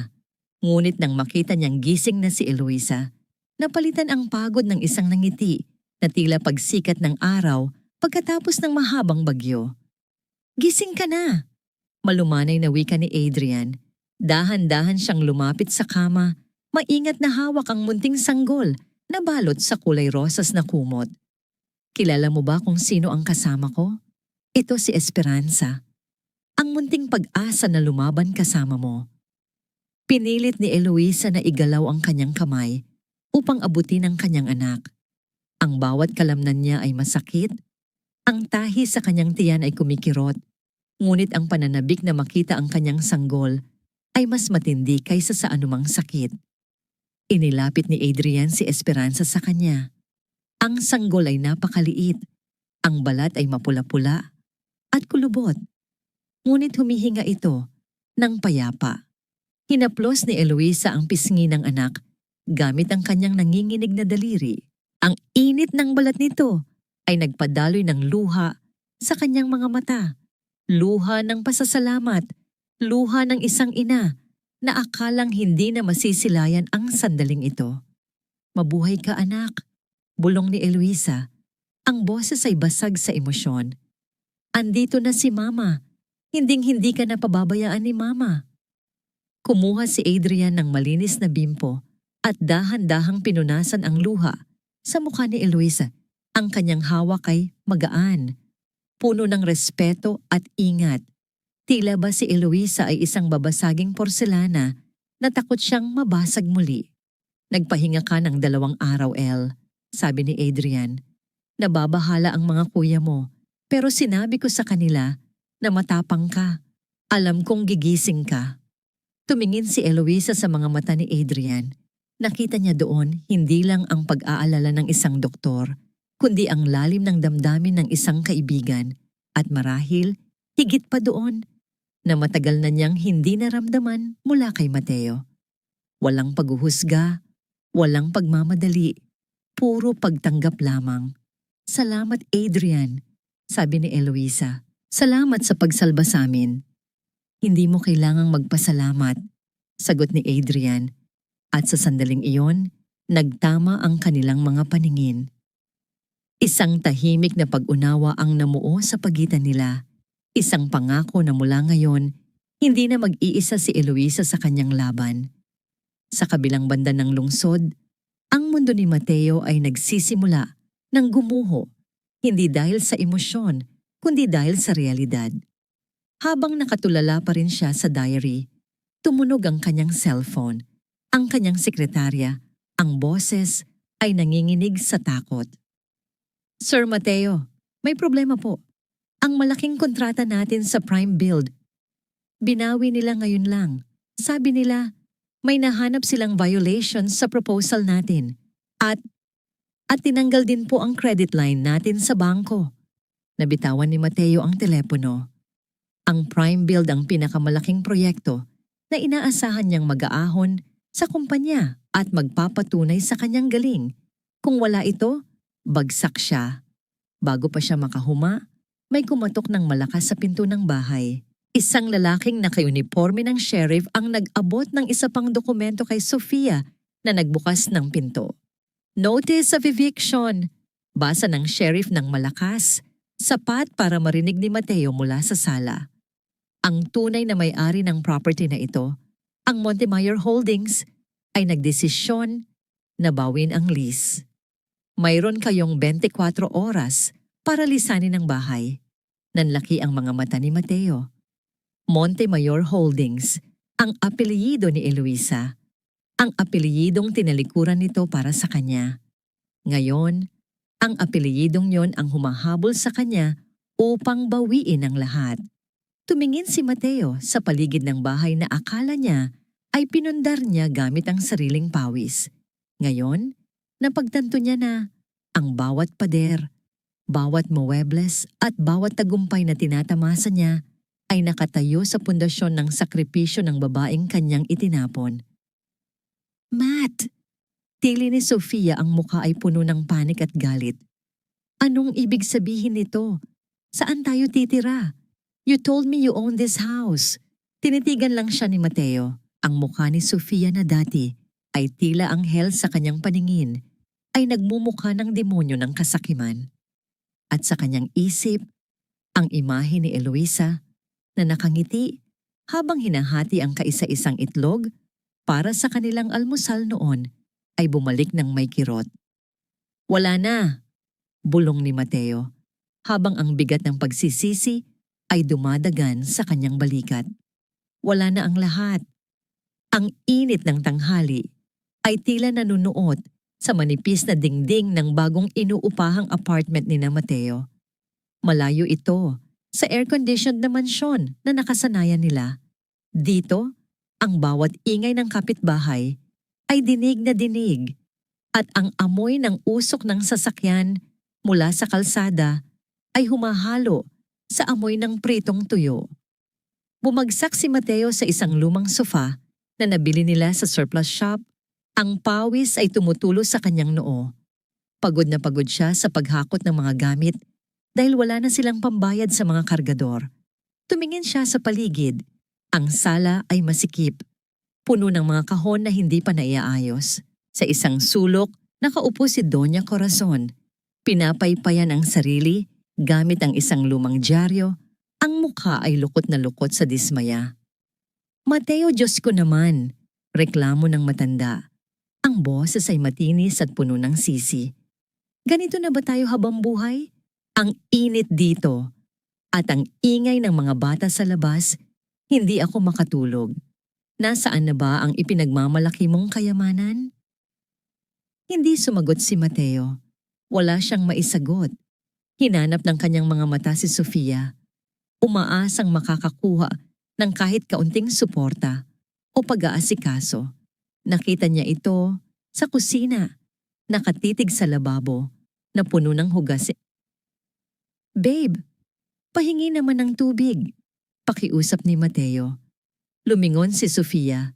Ngunit nang makita niyang gising na si Eloisa, napalitan ang pagod ng isang nangiti na tila pagsikat ng araw pagkatapos ng mahabang bagyo. Gising ka na! Malumanay na wika ni Adrian. Dahan-dahan siyang lumapit sa kama, maingat na hawak ang munting sanggol na balot sa kulay rosas na kumot. Kilala mo ba kung sino ang kasama ko? Ito si Esperanza. Ang munting pag-asa na lumaban kasama mo. Pinilit ni Eloisa na igalaw ang kanyang kamay upang abutin ang kanyang anak. Ang bawat kalamnan niya ay masakit. Ang tahi sa kanyang tiyan ay kumikirot. Ngunit ang pananabik na makita ang kanyang sanggol ay mas matindi kaysa sa anumang sakit. Inilapit ni Adrian si Esperanza sa kanya. Ang sanggol ay napakaliit. Ang balat ay mapula-pula at kulubot. Ngunit humihinga ito ng payapa. Hinaplos ni Eloisa ang pisngi ng anak gamit ang kanyang nanginginig na daliri. Ang init ng balat nito ay nagpadaloy ng luha sa kanyang mga mata. Luha ng pasasalamat, luha ng isang ina na akalang hindi na masisilayan ang sandaling ito. Mabuhay ka anak, bulong ni Eloisa. Ang boses ay basag sa emosyon. Andito na si Mama. Hinding-hindi ka na pababayaan ni Mama. Kumuha si Adrian ng malinis na bimpo at dahan-dahang pinunasan ang luha sa mukha ni Eloisa. Ang kanyang hawak ay magaan, puno ng respeto at ingat. Tila ba si Eloisa ay isang babasaging porselana Natakot siyang mabasag muli. Nagpahinga ka ng 2 araw, El, sabi ni Adrian. Nababahala ang mga kuya mo, pero sinabi ko sa kanila na matapang ka. Alam kong gigising ka. Tumingin si Eloisa sa mga mata ni Adrian. Nakita niya doon hindi lang ang pag-aalala ng isang doktor, kundi ang lalim ng damdamin ng isang kaibigan at marahil higit pa doon na matagal na niyang hindi naramdaman mula kay Mateo. Walang paghuhusga, walang pagmamadali, puro pagtanggap lamang. Salamat, Adrian, sabi ni Eloisa. Salamat sa pagsalba sa amin. Hindi mo kailangang magpasalamat, sagot ni Adrian. At sa sandaling iyon, nagtama ang kanilang mga paningin. Isang tahimik na pag-unawa ang namuo sa pagitan nila. Isang pangako na mula ngayon, hindi na mag-iisa si Eloisa sa kanyang laban. Sa kabilang banda ng lungsod, ang mundo ni Mateo ay nagsisimula ng gumuho, hindi dahil sa emosyon, kundi dahil sa realidad. Habang nakatulala pa rin siya sa diary, tumunog ang kanyang cellphone, ang kanyang sekretarya, ang boses ay nanginginig sa takot. Sir Mateo, may problema po. Ang malaking kontrata natin sa Prime Build. Binawi nila ngayon lang. Sabi nila, may nahanap silang violations sa proposal natin. At tinanggal din po ang credit line natin sa bangko. Nabitawan ni Mateo ang telepono. Ang Prime Build ang pinakamalaking proyekto na inaasahan niyang mag-aahon sa kumpanya at magpapatunay sa kanyang galing. Kung wala ito, bagsak siya. Bago pa siya makahuma, may kumatok ng malakas sa pinto ng bahay. Isang lalaking naka-uniforme ng sheriff ang nag-abot ng isa pang dokumento kay Sofia na nagbukas ng pinto. Notice of eviction! Basa ng sheriff ng malakas, sapat para marinig ni Mateo mula sa sala. Ang tunay na may-ari ng property na ito, ang Montemayor Holdings, ay nagdesisyon na bawin ang lease. Mayroon kayong 24 oras para lisanin ang bahay. Nanlaki ang mga mata ni Mateo. Montemayor Holdings, ang apelyido ni Eloisa. Ang apelyidong tinalikuran nito para sa kanya. Ngayon, ang apelyidong yon ang humahabol sa kanya upang bawiin ang lahat. Tumingin si Mateo sa paligid ng bahay na akala niya ay pinundar niya gamit ang sariling pawis. Ngayon, napagtanto niya na ang bawat pader, bawat muebles at bawat tagumpay na tinatamasa niya ay nakatayo sa pundasyon ng sakripisyo ng babaeng kanyang itinapon. Matt! Tili ni Sofia ang mukha ay puno ng panik at galit. Anong ibig sabihin nito? Saan tayo titira? You told me you own this house. Tinitigan lang siya ni Mateo. Ang mukha ni Sofia na dati ay tila anghel sa kanyang paningin ay nagmumukha ng demonyo ng kasakiman. At sa kanyang isip, ang imahe ni Eloisa na nakangiti habang hinahati ang kaisa-isang itlog para sa kanilang almusal noon ay bumalik ng may kirot. Wala na, bulong ni Mateo habang ang bigat ng pagsisisi ay dumadagan sa kanyang balikat. Wala na ang lahat. Ang init ng tanghali ay tila nanunuot sa manipis na dingding ng bagong inuupahang apartment ni Mateo. Malayo ito sa air-conditioned na mansyon na nakasanayan nila. Dito, ang bawat ingay ng kapitbahay ay dinig na dinig at ang amoy ng usok ng sasakyan mula sa kalsada ay humahalo sa amoy ng pritong tuyo. Bumagsak si Mateo sa isang lumang sofa na nabili nila sa surplus shop. Ang pawis ay tumutulo sa kanyang noo. Pagod na pagod siya sa paghakot ng mga gamit dahil wala na silang pambayad sa mga kargador. Tumingin siya sa paligid. Ang sala ay masikip. Puno ng mga kahon na hindi pa naiaayos. Sa isang sulok, nakaupo si Doña Corazon. Pinapaypayan ang sarili gamit ang isang lumang dyaryo. Ang mukha ay lukot na lukot sa dismaya. Mateo, Diyos ko naman, reklamo ng matanda. Ang boses ay matinis at puno ng sisi. Ganito na ba tayo habang buhay? Ang init dito. At ang ingay ng mga bata sa labas, hindi ako makatulog. Nasaan na ba ang ipinagmamalaki mong kayamanan? Hindi sumagot si Mateo. Wala siyang maisagot. Hinanap ng kanyang mga mata si Sofia. Umaasang makakakuha ng kahit kaunting suporta o pag-aasikaso. Nakita niya ito sa kusina, nakatitig sa lababo na puno ng hugas. "Babe, pahingi naman ng tubig," pakiusap ni Mateo. Lumingon si Sofia,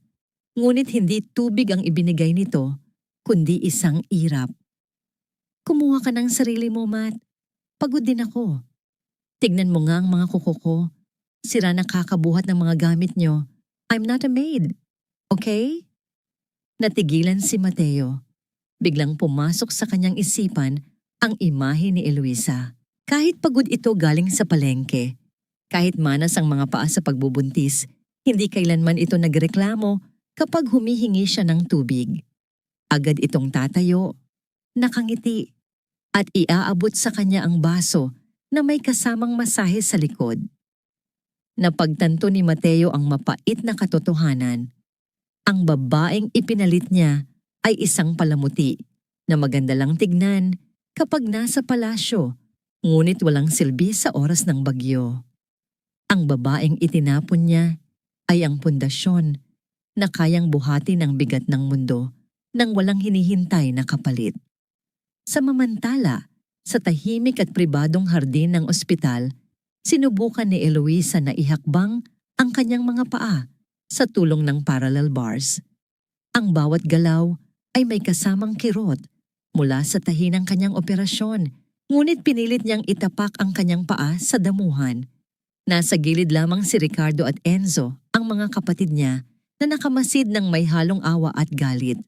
ngunit hindi tubig ang ibinigay nito, kundi isang irap. "Kumuha ka ng sarili mo, Matt. Pagod din ako. Tignan mo nga ang mga kuko ko. Sira na kakabuhat ng mga gamit nyo. I'm not a maid. Okay?" Natigilan si Mateo. Biglang pumasok sa kanyang isipan ang imahe ni Eloisa. Kahit pagod ito galing sa palengke, kahit manas ang mga paa sa pagbubuntis, hindi kailanman ito nagreklamo kapag humihingi siya ng tubig. Agad itong tatayo, nakangiti, at iaabot sa kanya ang baso na may kasamang masahe sa likod. Napagtanto ni Mateo ang mapait na katotohanan. Ang babaeng ipinalit niya ay isang palamuti na maganda lang tignan kapag nasa palasyo, ngunit walang silbi sa oras ng bagyo. Ang babaeng itinapon niya ay ang pundasyon na kayang buhatin ang bigat ng mundo nang walang hinihintay na kapalit. Samamantala, sa tahimik at pribadong hardin ng ospital, sinubukan ni Eloisa na ihakbang ang kanyang mga paa sa tulong ng parallel bars. Ang bawat galaw ay may kasamang kirot mula sa tahi ng kanyang operasyon, ngunit pinilit niyang itapak ang kanyang paa sa damuhan. Nasa gilid lamang si Ricardo at Enzo, ang mga kapatid niya, na nakamasid ng may halong awa at galit.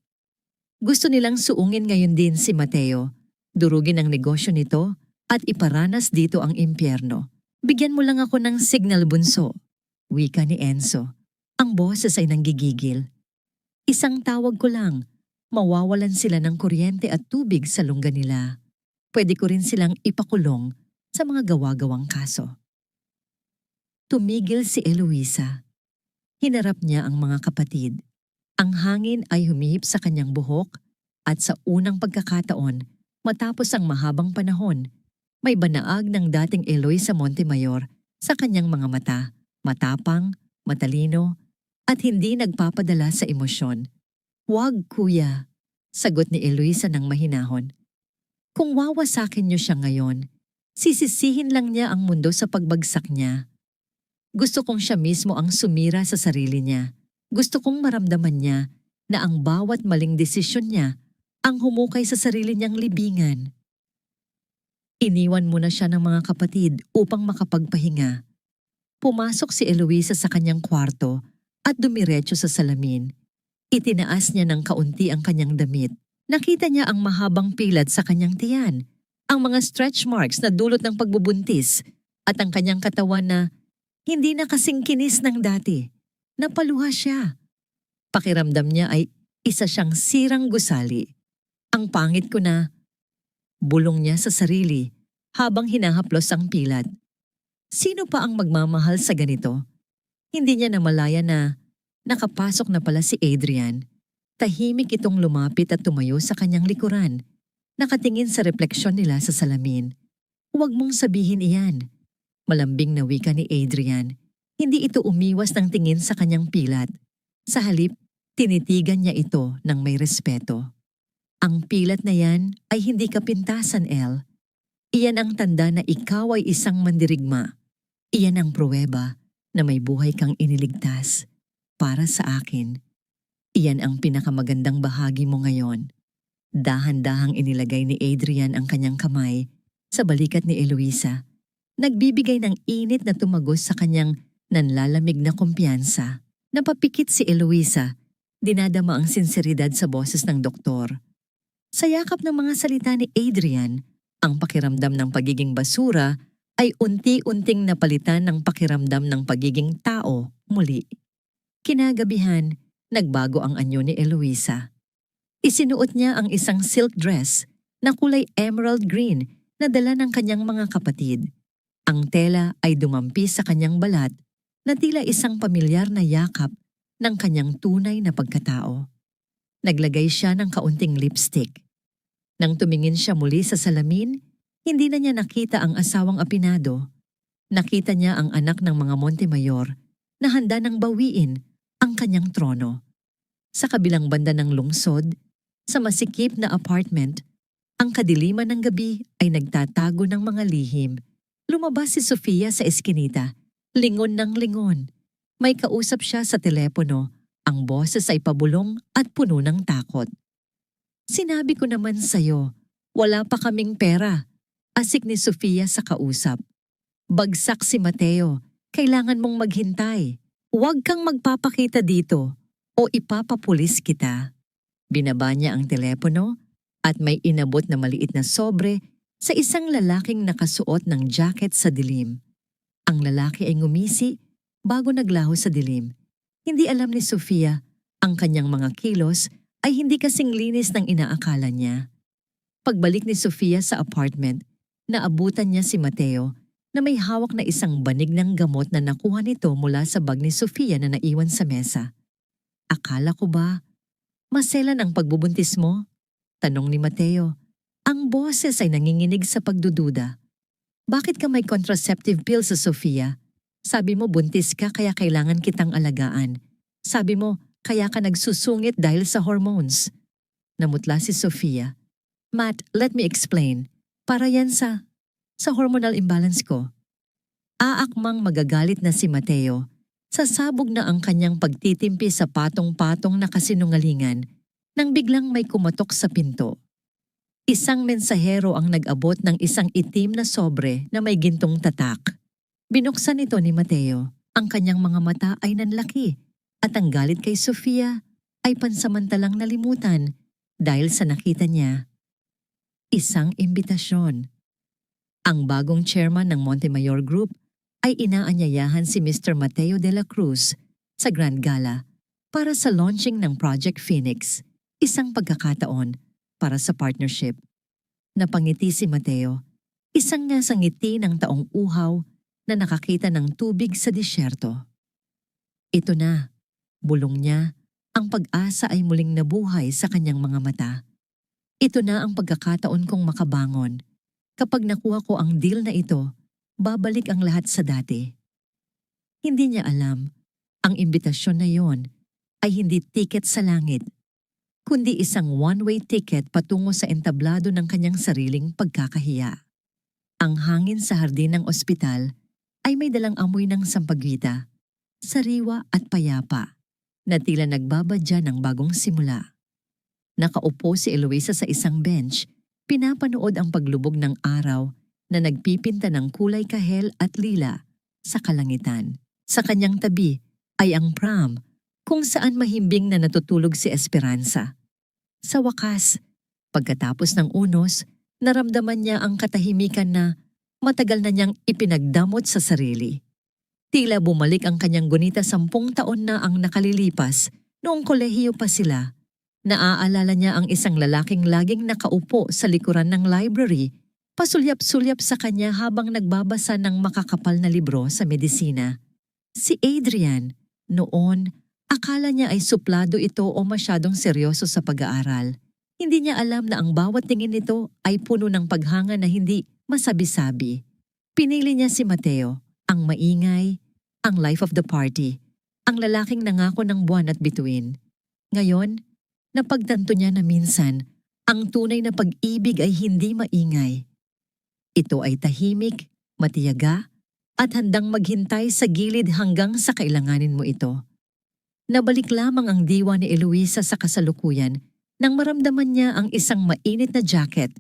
Gusto nilang suungin ngayon din si Mateo, durugin ang negosyo nito at iparanas dito ang impyerno. "Bigyan mo lang ako ng signal, bunso," wika ni Enzo. Ang boses ay nanggigigil. "Isang tawag ko lang, mawawalan sila ng kuryente at tubig sa lungga nila. Pwede ko rin silang ipakulong sa mga gawa-gawang kaso." Tumigil si Eloisa. Hinarap niya ang mga kapatid. Ang hangin ay humihip sa kanyang buhok at sa unang pagkakataon, matapos ang mahabang panahon, may banaag ng dating Eloisa Montemayor sa kanyang mga mata, matapang, matalino, at hindi nagpapadala sa emosyon. "Wag, kuya," sagot ni Eloisa ng mahinahon. "Kung wawasakin niyo siya ngayon, sisisihin lang niya ang mundo sa pagbagsak niya. Gusto kong siya mismo ang sumira sa sarili niya. Gusto kong maramdaman niya na ang bawat maling desisyon niya ang humukay sa sarili niyang libingan." Iniwan muna siya ng mga kapatid upang makapagpahinga. Pumasok si Eloisa sa kanyang kwarto at dumiretso sa salamin. Itinaas niya ng kaunti ang kanyang damit. Nakita niya ang mahabang pilad sa kanyang tiyan, ang mga stretch marks na dulot ng pagbubuntis, at ang kanyang katawan na hindi na kasing kinis ng dati. Napaluha siya. Pakiramdam niya ay isa siyang sirang gusali. "Ang pangit ko na," bulong niya sa sarili habang hinahaplos ang pilad. Sino pa ang magmamahal sa ganito? Hindi niya namalaya na nakapasok na pala si Adrian. Tahimik itong lumapit at tumayo sa kanyang likuran. Nakatingin sa refleksyon nila sa salamin. "Huwag mong sabihin iyan," malambing na wika ni Adrian. Hindi ito umiwas ng tingin sa kanyang pilat. Sa halip, tinitigan niya ito ng may respeto. "Ang pilat na yan ay hindi kapintasan, El. Iyan ang tanda na ikaw ay isang mandirigma. Iyan ang pruweba na may buhay kang iniligtas para sa akin. Iyan ang pinakamagandang bahagi mo ngayon." Dahan-dahang inilagay ni Adrian ang kanyang kamay sa balikat ni Eloisa, nagbibigay ng init na tumagos sa kanyang nanlalamig na kumpiyansa. Napapikit si Eloisa, dinadama ang sinseridad sa boses ng doktor. Sa yakap ng mga salita ni Adrian, ang pakiramdam ng pagiging basura ay unti-unting napalitan ng pakiramdam ng pagiging tao muli. Kinagabihan, nagbago ang anyo ni Eloisa. Isinuot niya ang isang silk dress na kulay emerald green na dala ng kanyang mga kapatid. Ang tela ay dumampi sa kanyang balat na tila isang pamilyar na yakap ng kanyang tunay na pagkatao. Naglagay siya ng kaunting lipstick. Nang tumingin siya muli sa salamin, hindi na niya nakita ang asawang apinado. Nakita niya ang anak ng mga Montemayor na handa nang bawiin ang kanyang trono. Sa kabilang banda ng lungsod, sa masikip na apartment, ang kadiliman ng gabi ay nagtatago ng mga lihim. Lumabas si Sofia sa eskinita, lingon ng lingon. May kausap siya sa telepono, ang boses ay pabulong at puno ng takot. Sinabi ko naman sa'yo, wala pa kaming pera. Asik ni Sofia sa kausap. Bagsak si Mateo, kailangan mong maghintay. Huwag kang magpapakita dito o ipapapulis kita. Binaba niya ang telepono at may inabot na maliit na sobre sa isang lalaking nakasuot ng jacket sa dilim. Ang lalaki ay ngumisi bago naglaho sa dilim. Hindi alam ni Sofia, ang kanyang mga kilos ay hindi kasing linis ng inaakala niya. Pagbalik ni Sofia sa apartment, naabutan niya si Mateo na may hawak na isang banig ng gamot na nakuha nito mula sa bag ni Sofia na naiwan sa mesa. Akala ko ba, maselan ang pagbubuntis mo? Tanong ni Mateo. Ang boses ay nanginginig sa pagdududa. Bakit ka may contraceptive pill sa Sofia? Sabi mo buntis ka kaya kailangan kitang alagaan. Sabi mo kaya ka nagsusungit dahil sa hormones. Namutla si Sofia. Matt, let me explain. Para yan sa hormonal imbalance ko. Aakmang magagalit na si Mateo. Sasabog na ang kanyang pagtitimpi sa patong-patong na kasinungalingan nang biglang may kumatok sa pinto. Isang mensahero ang nag-abot ng isang itim na sobre na may gintong tatak. Binuksan ito ni Mateo. Ang kanyang mga mata ay nanlaki at ang galit kay Sofia ay pansamantalang nalimutan dahil sa nakita niya. Isang imbitasyon. Ang bagong chairman ng Montemayor Group ay inaanyayahan si Mr. Mateo de la Cruz sa Grand Gala para sa launching ng Project Phoenix, isang pagkakataon para sa partnership. Napangiti si Mateo, isang ngasang ngiti ng taong uhaw na nakakita ng tubig sa disyerto. Ito na, bulong niya, ang pag-asa ay muling nabuhay sa kanyang mga mata. Ito na ang pagkakataon kong makabangon. Kapag nakuha ko ang deal na ito, babalik ang lahat sa dati. Hindi niya alam, ang imbitasyon na yon ay hindi tiket sa langit, kundi isang one-way ticket patungo sa entablado ng kanyang sariling pagkakahiya. Ang hangin sa hardin ng ospital ay may dalang amoy ng sampaguita, sariwa at payapa, na tila nagbabadya ng bagong simula. Nakaupo si Eloisa sa isang bench, pinapanood ang paglubog ng araw na nagpipinta ng kulay kahel at lila sa kalangitan. Sa kanyang tabi ay ang pram, kung saan mahimbing na natutulog si Esperanza. Sa wakas, pagkatapos ng unos, naramdaman niya ang katahimikan na matagal na niyang ipinagdamot sa sarili. Tila bumalik ang kanyang gunita 10 taon na ang nakalilipas noong kolehiyo pa sila. Naaalala niya ang isang lalaking laging nakaupo sa likuran ng library, pasulyap-sulyap sa kanya habang nagbabasa ng makakapal na libro sa medisina. Si Adrian, noon, akala niya ay suplado ito o masyadong seryoso sa pag-aaral. Hindi niya alam na ang bawat tingin nito ay puno ng paghanga na hindi masabi-sabi. Pinili niya si Mateo, ang maingay, ang life of the party, ang lalaking nangako ng buwan at bituin. Ngayon, napagtanto niya na minsan, ang tunay na pag-ibig ay hindi maingay. Ito ay tahimik, matiyaga, at handang maghintay sa gilid hanggang sa kailanganin mo ito. Nabalik lamang ang diwa ni Eloisa sa kasalukuyan nang maramdaman niya ang isang mainit na jacket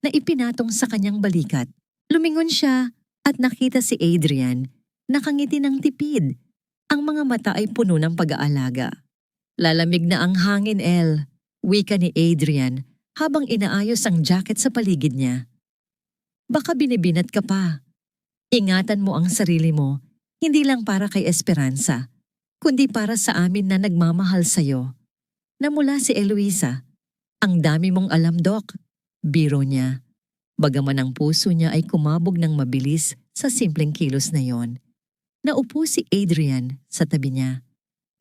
na ipinatong sa kanyang balikat. Lumingon siya at nakita si Adrian, nakangiti ng tipid. Ang mga mata ay puno ng pag-aalaga. Lalamig na ang hangin, El, wika ni Adrian habang inaayos ang jacket sa paligid niya. Baka binibinat ka pa. Ingatan mo ang sarili mo, hindi lang para kay Esperanza, kundi para sa amin na nagmamahal sa'yo. Namula si Eloisa. Ang dami mong alam, Doc. Biro niya. Bagaman ang puso niya ay kumabog ng mabilis sa simpleng kilos na yon. Naupo si Adrian sa tabi niya.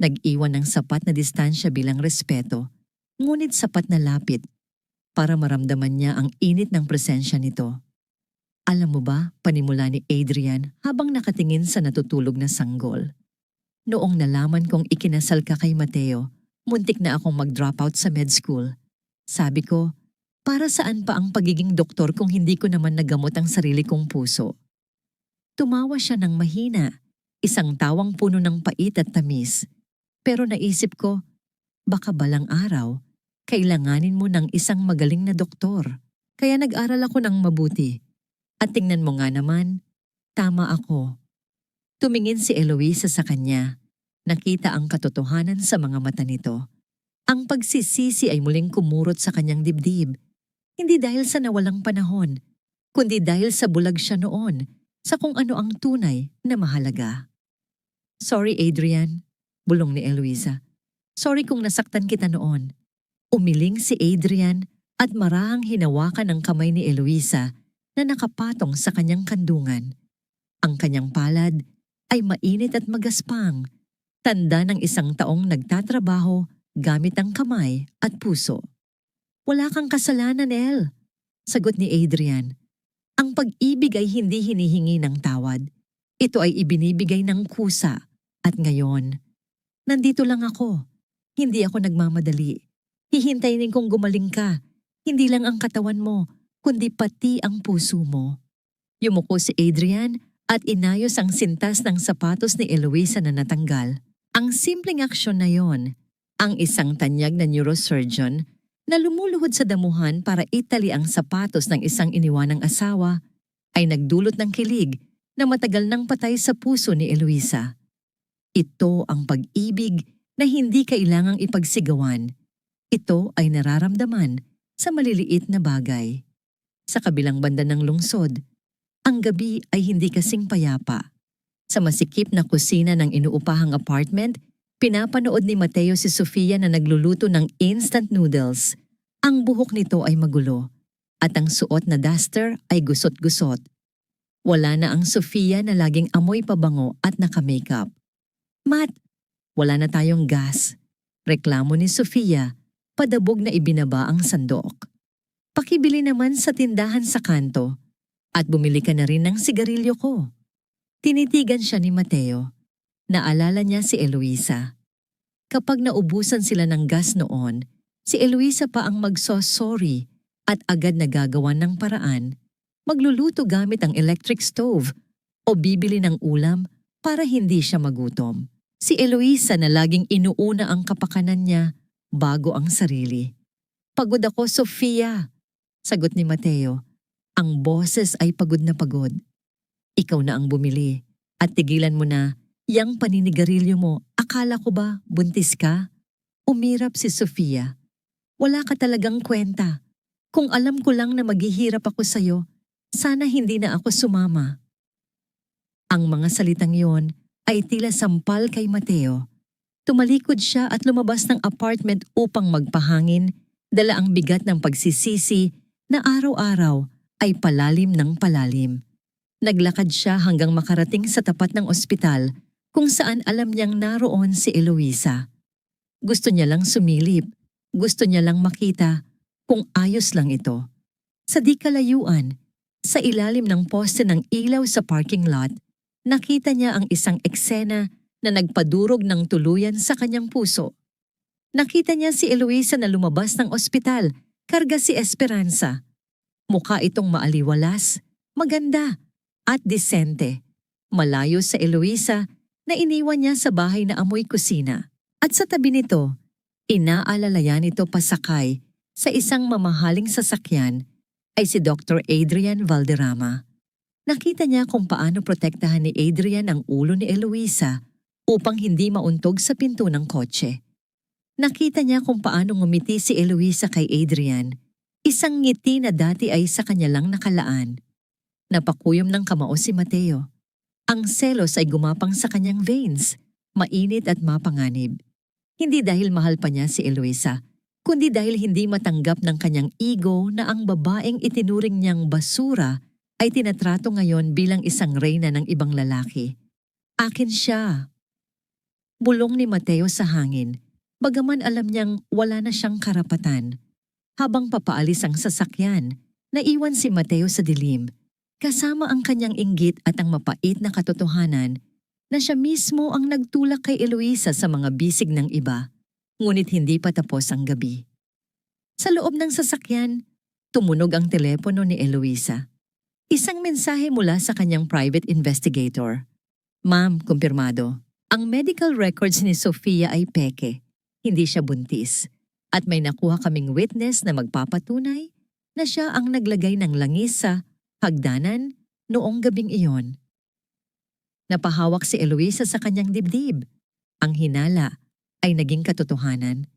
Nag-iwan ng sapat na distansya bilang respeto, ngunit sapat na lapit para maramdaman niya ang init ng presensya nito. Alam mo ba, panimula ni Adrian habang nakatingin sa natutulog na sanggol. Noong nalaman kong ikinasal ka kay Mateo, muntik na akong mag-drop out sa med school. Sabi ko, para saan pa ang pagiging doktor kung hindi ko naman nagamot ang sarili kong puso? Tumawa siya ng mahina, isang tawang puno ng pait at tamis. Pero naisip ko, baka balang araw, kailanganin mo ng isang magaling na doktor. Kaya nag-aral ako ng mabuti. At tingnan mo nga naman, tama ako. Tumingin si Eloisa sa kanya. Nakita ang katotohanan sa mga mata nito. Ang pagsisisi ay muling kumurot sa kanyang dibdib. Hindi dahil sa nawalang panahon, kundi dahil sa bulag siya noon sa kung ano ang tunay na mahalaga. Sorry Adrian, bulong ni Eloisa. Sorry kung nasaktan kita noon. Umiling si Adrian at marahang hinawakan ang kamay ni Eloisa na nakapatong sa kanyang kandungan. Ang kanyang palad ay mainit at magaspang, tanda ng isang taong nagtatrabaho gamit ang kamay at puso. Wala kang kasalanan, El, sagot ni Adrian. Ang pag-ibig ay hindi hinihingi ng tawad. Ito ay ibinibigay ng kusa. At ngayon, nandito lang ako. Hindi ako nagmamadali. Hihintayin kong gumaling ka. Hindi lang ang katawan mo, kundi pati ang puso mo. Yumuko si Adrian at inayos ang sintas ng sapatos ni Eloisa na natanggal. Ang simpleng aksyon na yon, ang isang tanyag na neurosurgeon na lumuluhod sa damuhan para itali ang sapatos ng isang iniwanang asawa, ay nagdulot ng kilig na matagal nang patay sa puso ni Eloisa. Ito ang pag-ibig na hindi kailangang ipagsigawan. Ito ay nararamdaman sa maliliit na bagay. Sa kabilang banda ng lungsod, ang gabi ay hindi kasing payapa. Sa masikip na kusina ng inuupahang apartment, pinapanood ni Mateo si Sofia na nagluluto ng instant noodles. Ang buhok nito ay magulo at ang suot na duster ay gusot-gusot. Wala na ang Sofia na laging amoy pabango at naka-makeup. Matt, wala na tayong gas. Reklamo ni Sofia, padabog na ibinaba ang sandok. Pakibili naman sa tindahan sa kanto at bumili ka na rin ng sigarilyo ko. Tinitigan siya ni Mateo. Naalala niya si Eloisa. Kapag naubusan sila ng gas noon, si Eloisa pa ang magso-sorry at agad nagagawa ng paraan. Magluluto gamit ang electric stove o bibili ng ulam para hindi siya magutom. Si Eloisa na laging inuuna ang kapakanan niya bago ang sarili. Pagod ako, Sofia, sagot ni Mateo. Ang boses ay pagod na pagod. Ikaw na ang bumili at tigilan mo na yang paninigarilyo mo. Akala ko ba buntis ka? Umirap si Sofia. Wala ka talagang kwenta. Kung alam ko lang na maghihirap ako sa'yo, sana hindi na ako sumama. Ang mga salitang yon ay tila sampal kay Mateo. Tumalikod siya at lumabas ng apartment upang magpahangin, dala ang bigat ng pagsisisi na araw-araw ay palalim ng palalim. Naglakad siya hanggang makarating sa tapat ng ospital kung saan alam niyang naroon si Eloisa. Gusto niya lang sumilip, gusto niya lang makita kung ayos lang ito. Sa di kalayuan, sa ilalim ng poste ng ilaw sa parking lot, nakita niya ang isang eksena na nagpadurog ng tuluyan sa kanyang puso. Nakita niya si Eloisa na lumabas ng ospital, karga si Esperanza. Mukha itong maaliwalas, maganda, at disente. Malayo sa Eloisa na iniwan niya sa bahay na amoy kusina. At sa tabi nito, inaalalayan ito pasakay sa isang mamahaling sasakyan ay si Dr. Adrian Valderrama. Nakita niya kung paano protektahan ni Adrian ang ulo ni Eloisa upang hindi mauntog sa pinto ng kotse. Nakita niya kung paano ngumiti si Eloisa kay Adrian, isang ngiti na dati ay sa kanya lang nakalaan. Napakuyom ng kamao si Mateo. Ang selos ay gumapang sa kanyang veins, mainit at mapanganib. Hindi dahil mahal pa niya si Eloisa, kundi dahil hindi matanggap ng kanyang ego na ang babaeng itinuring niyang basura ay tinatrato ngayon bilang isang reyna ng ibang lalaki. Akin siya. Bulong ni Mateo sa hangin, bagaman alam niyang wala na siyang karapatan. Habang papaalis ang sasakyan, naiwan si Mateo sa dilim, kasama ang kanyang inggit at ang mapait na katotohanan na siya mismo ang nagtulak kay Eloisa sa mga bisig ng iba, ngunit hindi pa tapos ang gabi. Sa loob ng sasakyan, tumunog ang telepono ni Eloisa. Isang mensahe mula sa kanyang private investigator. Ma'am, kumpirmado. Ang medical records ni Sofia ay peke. Hindi siya buntis. At may nakuha kaming witness na magpapatunay na siya ang naglagay ng langis sa hagdanan noong gabing iyon. Napahawak si Eloisa sa kanyang dibdib. Ang hinala ay naging katotohanan.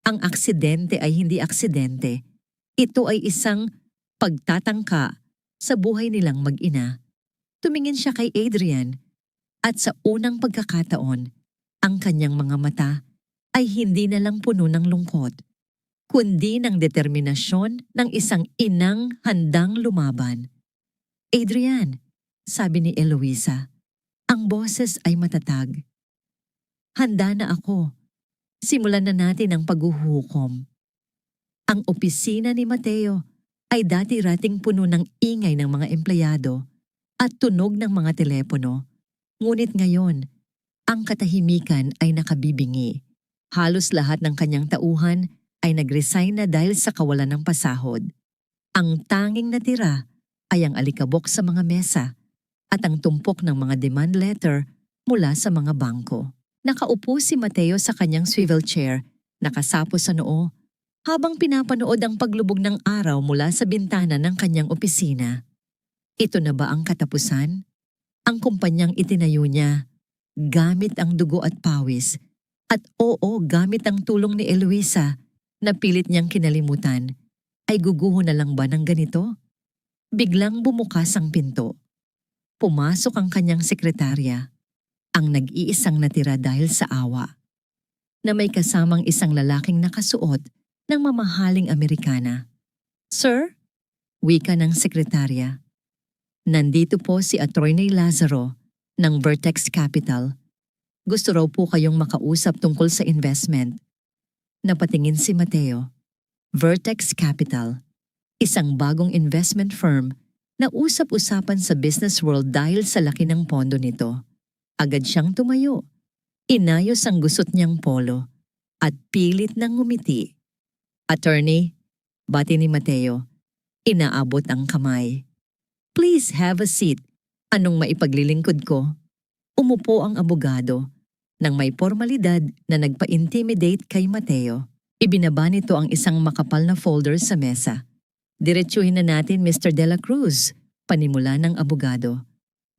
Ang aksidente ay hindi aksidente. Ito ay isang pagtatangka sa buhay nilang mag-ina. Tumingin siya kay Adrian at sa unang pagkakataon, ang kanyang mga mata ay hindi na lang puno ng lungkot, kundi ng determinasyon ng isang inang handang lumaban. Adrian, sabi ni Eloisa, ang boses ay matatag. Handa na ako. Simulan na natin ang paghuhukom. Ang opisina ni Mateo ay dati-rating puno ng ingay ng mga empleyado at tunog ng mga telepono. Ngunit ngayon, ang katahimikan ay nakabibingi. Halos lahat ng kanyang tauhan ay nag-resign na dahil sa kawalan ng pasahod. Ang tanging natira ay ang alikabok sa mga mesa at ang tumpok ng mga demand letter mula sa mga bangko. Nakaupo si Mateo sa kanyang swivel chair, nakasapo sa noo, habang pinapanood ang paglubog ng araw mula sa bintana ng kanyang opisina. Ito na ba ang katapusan? Ang kumpanyang itinayo niya, gamit ang dugo at pawis, at oo, gamit ang tulong ni Eloisa na pilit niyang kinalimutan, ay guguho na lang ba ng ganito? Biglang bumukas ang pinto. Pumasok ang kanyang sekretarya, ang nag-iisang natira dahil sa awa, na may kasamang isang lalaking nakasuot ng mamahaling Amerikana. Sir? Wika ng sekretarya. Nandito po si Attorney Lazaro ng Vertex Capital. Gusto raw po kayong makausap tungkol sa investment. Napatingin si Mateo. Vertex Capital, isang bagong investment firm na usap-usapan sa business world dahil sa laki ng pondo nito. Agad siyang tumayo. Inayos ang gusot niyang polo at pilit nang ngumiti. Attorney, bati ni Mateo. Inaabot ang kamay. Please have a seat. Anong maipaglilingkod ko? Umupo ang abogado nang may formalidad na nagpa-intimidate kay Mateo. Ibinaba nito ang isang makapal na folder sa mesa. Diretsuhin na natin, Mr. De La Cruz, panimula ng abogado.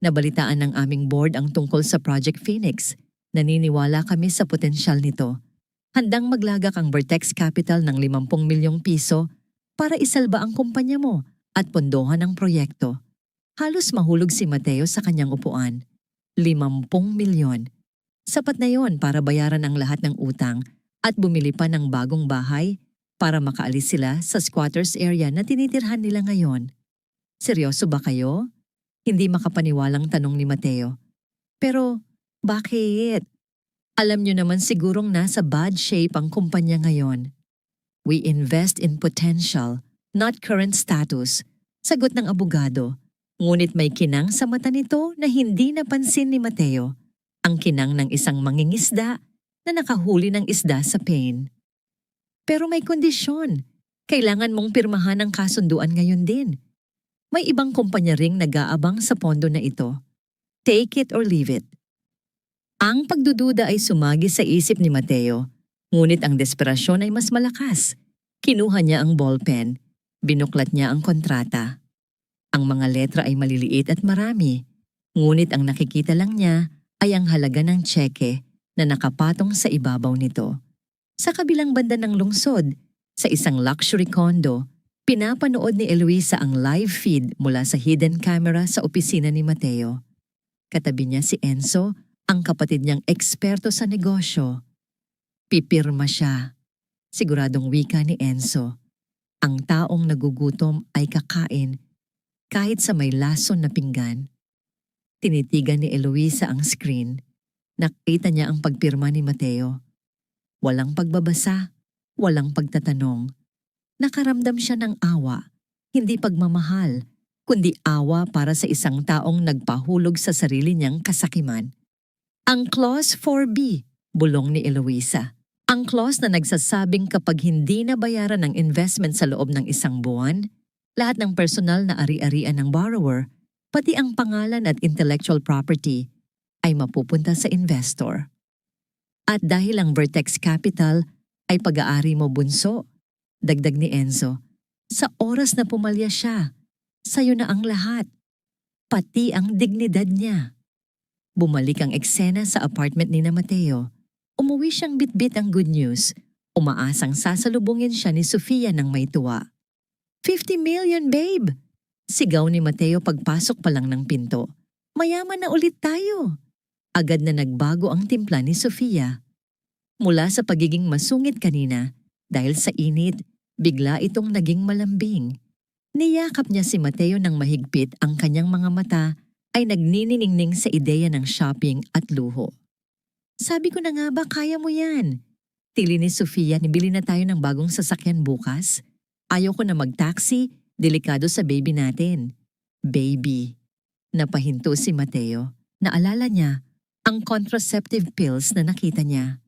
Nabalitaan ng aming board ang tungkol sa Project Phoenix. Naniniwala kami sa potensyal nito. Handang maglagak ang Vertex Capital ng 50 milyong piso para isalba ang kumpanya mo at pondohan ang proyekto. Halos mahulog si Mateo sa kanyang upuan. 50 milyon. Sapat na yon para bayaran ang lahat ng utang at bumili pa ng bagong bahay para makaalis sila sa squatters area na tinitirhan nila ngayon. Seryoso ba kayo? Hindi makapaniwalang tanong ni Mateo. Pero bakit? Alam niyo naman sigurong nasa bad shape ang kumpanya ngayon. We invest in potential, not current status, sagot ng abogado. Ngunit may kinang sa mata nito na hindi napansin ni Mateo, ang kinang ng isang mangingisda na nakahuli ng isda sa pain. Pero may kondisyon. Kailangan mong pirmahan ang kasunduan ngayon din. May ibang kumpanya ring nag-aabang sa pondo na ito. Take it or leave it. Ang pagdududa ay sumagi sa isip ni Mateo, ngunit ang desperasyon ay mas malakas. Kinuha niya ang ballpen, binuklat niya ang kontrata. Ang mga letra ay maliliit at marami, ngunit ang nakikita lang niya ay ang halaga ng tseke na nakapatong sa ibabaw nito. Sa kabilang banda ng lungsod, sa isang luxury condo, pinapanood ni Eloisa ang live feed mula sa hidden camera sa opisina ni Mateo. Katabi niya si Enzo, ang kapatid niyang eksperto sa negosyo. Pipirma siya. Siguradong wika ni Enzo. Ang taong nagugutom ay kakain kahit sa may lason na pinggan. Tinitigan ni Eloisa ang screen. Nakita niya ang pagpirma ni Mateo. Walang pagbabasa, walang pagtatanong. Nakaramdam siya ng awa, hindi pagmamahal, kundi awa para sa isang taong nagpahulog sa sarili niyang kasakiman. Ang Clause 4B, bulong ni Eloisa. Ang clause na nagsasabing kapag hindi nabayaran ang investment sa loob ng isang buwan, lahat ng personal na ari-arian ng borrower, pati ang pangalan at intellectual property, ay mapupunta sa investor. At dahil ang Vertex Capital ay pag-aari mo bunso, dagdag ni Enzo, sa oras na pumalya siya, sayo na ang lahat, pati ang dignidad niya. Bumalik ang eksena sa apartment ni Mateo. Umuwi siyang bitbit ang good news. Umaasang sasalubungin siya ni Sofia ng may tuwa. 50 million, babe! Sigaw ni Mateo pagpasok pa lang ng pinto. Mayaman na ulit tayo! Agad na nagbago ang timpla ni Sofia. Mula sa pagiging masungit kanina, dahil sa init, bigla itong naging malambing. Niyakap niya si Mateo ng mahigpit, ang kanyang mga mata ay nagnininingning sa ideya ng shopping at luho. Sabi ko na nga ba, kaya mo yan? Tili ni Sofia, nibili na tayo ng bagong sasakyan bukas. Ayaw ko na mag-taxi, delikado sa baby natin. Baby. Napahinto si Mateo. Naalala niya ang contraceptive pills na nakita niya.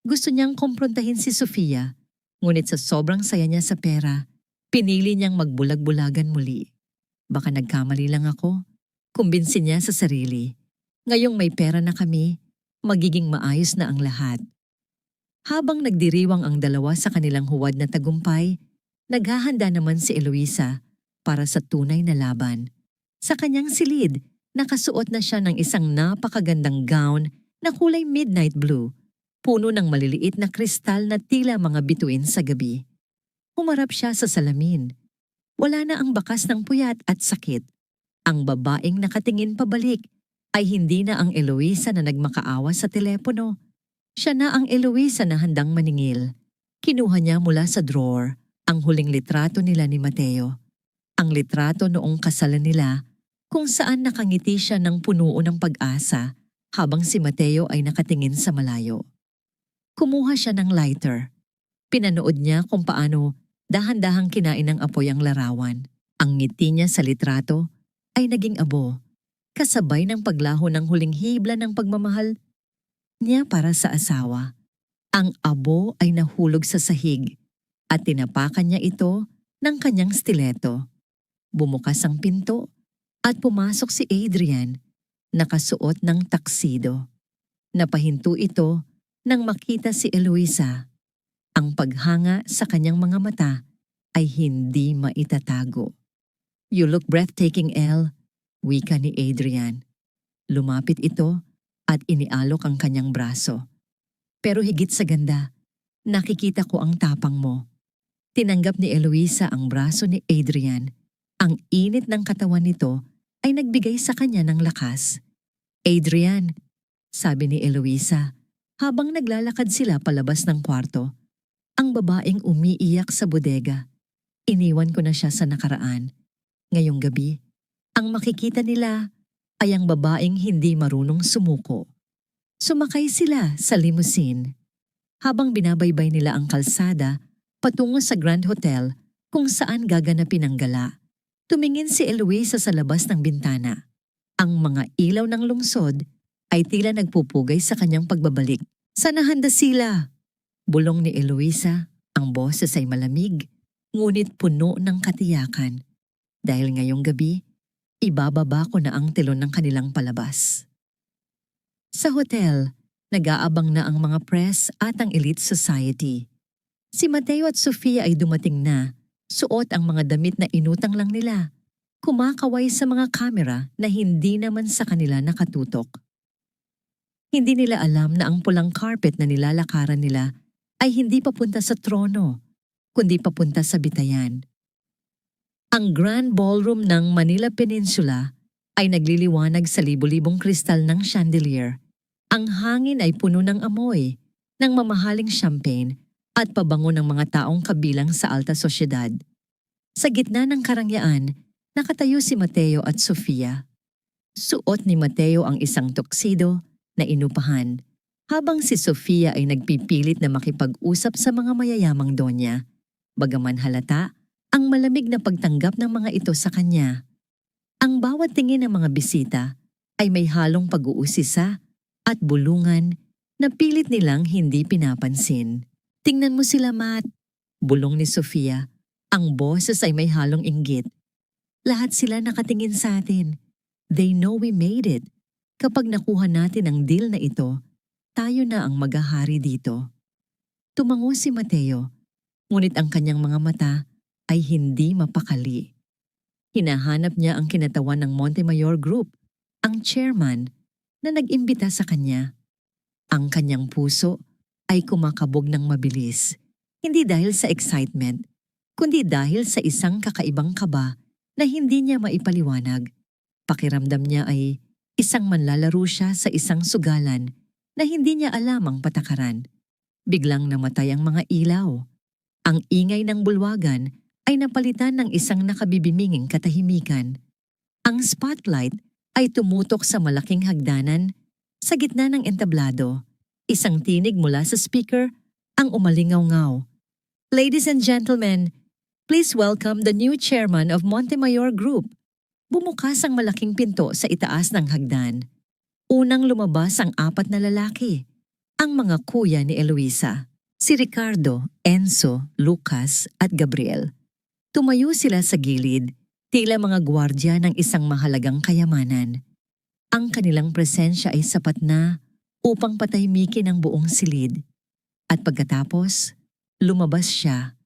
Gusto niyang kumprontahin si Sofia, ngunit sa sobrang saya niya sa pera, pinili niyang magbulag-bulagan muli. Baka nagkamali lang ako. Kumbinsin niya sa sarili. Ngayong may pera na kami, magiging maayos na ang lahat. Habang nagdiriwang ang dalawa sa kanilang huwad na tagumpay, naghahanda naman si Eloisa para sa tunay na laban. Sa kanyang silid, nakasuot na siya ng isang napakagandang gown na kulay midnight blue, puno ng maliliit na kristal na tila mga bituin sa gabi. Humarap siya sa salamin. Wala na ang bakas ng puyat at sakit. Ang babaeng nakatingin pabalik ay hindi na ang Eloisa na nagmakaawa sa telepono. Siya na ang Eloisa na handang maningil. Kinuha niya mula sa drawer ang huling litrato nila ni Mateo. Ang litrato noong kasalan nila kung saan nakangiti siya ng punuo ng pag-asa habang si Mateo ay nakatingin sa malayo. Kumuha siya ng lighter. Pinanood niya kung paano dahan-dahang kinain ng apoy ang larawan. Ang ngiti niya sa litrato ay naging abo, kasabay ng paglaho ng huling hibla ng pagmamahal niya para sa asawa. Ang abo ay nahulog sa sahig at tinapakan niya ito ng kanyang stiletto. Bumukas ang pinto at pumasok si Adrian, nakasuot ng taksido. Napahinto ito nang makita si Eloisa. Ang paghanga sa kanyang mga mata ay hindi maitatago. You look breathtaking, Elle, wika ni Adrian. Lumapit ito at inialok ang kanyang braso. Pero higit sa ganda, nakikita ko ang tapang mo. Tinanggap ni Eloisa ang braso ni Adrian. Ang init ng katawan nito ay nagbigay sa kanya ng lakas. Adrian, sabi ni Eloisa, habang naglalakad sila palabas ng kwarto. Ang babaeng umiiyak sa bodega. Iniwan ko na siya sa nakaraan. Ngayong gabi, ang makikita nila ay ang babaeng hindi marunong sumuko. Sumakay sila sa limousine. Habang binabaybay nila ang kalsada patungo sa Grand Hotel kung saan gaganapin ang gala, tumingin si Eloisa sa labas ng bintana. Ang mga ilaw ng lungsod ay tila nagpupugay sa kanyang pagbabalik. Sana handa sila! Bulong ni Eloisa, ang boses ay malamig, ngunit puno ng katiyakan. Dahil ngayong gabi, ibababa ko na ang telon ng kanilang palabas. Sa hotel, nag-aabang na ang mga press at ang elite society. Si Mateo at Sofia ay dumating na, suot ang mga damit na inutang lang nila, kumakaway sa mga kamera na hindi naman sa kanila nakatutok. Hindi nila alam na ang pulang carpet na nilalakaran nila ay hindi papunta sa trono, kundi papunta sa bitayan. Ang Grand Ballroom ng Manila Peninsula ay nagliliwanag sa libu-libong kristal ng chandelier. Ang hangin ay puno ng amoy, ng mamahaling champagne at pabango ng mga taong kabilang sa alta sosyedad. Sa gitna ng karangyaan, nakatayo si Mateo at Sofia. Suot ni Mateo ang isang tuxedo na inupahan, habang si Sofia ay nagpipilit na makipag-usap sa mga mayayamang donya, bagaman halata ang malamig na pagtanggap ng mga ito sa kanya. Ang bawat tingin ng mga bisita ay may halong pag-uusisa at bulungan na pilit nilang hindi pinapansin. "Tingnan mo sila, Matt," bulong ni Sofia. Ang boses ay may halong inggit. "Lahat sila nakatingin sa atin. They know we made it. Kapag nakuha natin ang deal na ito, tayo na ang maghahari dito." Tumango si Mateo, ngunit ang kanyang mga mata ay hindi mapakali. Hinahanap niya ang kinatawan ng Montemayor Group, ang chairman, na nag-imbita sa kanya. Ang kanyang puso ay kumakabog ng mabilis, hindi dahil sa excitement, kundi dahil sa isang kakaibang kaba na hindi niya maipaliwanag. Pakiramdam niya ay isang manlalaro siya sa isang sugalan na hindi niya alam ang patakaran. Biglang namatay ang mga ilaw. Ang ingay ng bulwagan ay napalitan ng isang nakabibiminging katahimikan. Ang spotlight ay tumutok sa malaking hagdanan sa gitna ng entablado. Isang tinig mula sa speaker ang umalingaw-ngaw. "Ladies and gentlemen, please welcome the new chairman of Montemayor Group." Bumukas ang malaking pinto sa itaas ng hagdan. Unang lumabas ang 4 na lalaki, ang mga kuya ni Eloisa, si Ricardo, Enzo, Lucas at Gabriel. Tumayo sila sa gilid, tila mga gwardya ng isang mahalagang kayamanan. Ang kanilang presensya ay sapat na upang patahimikin ang buong silid. At pagkatapos, lumabas siya.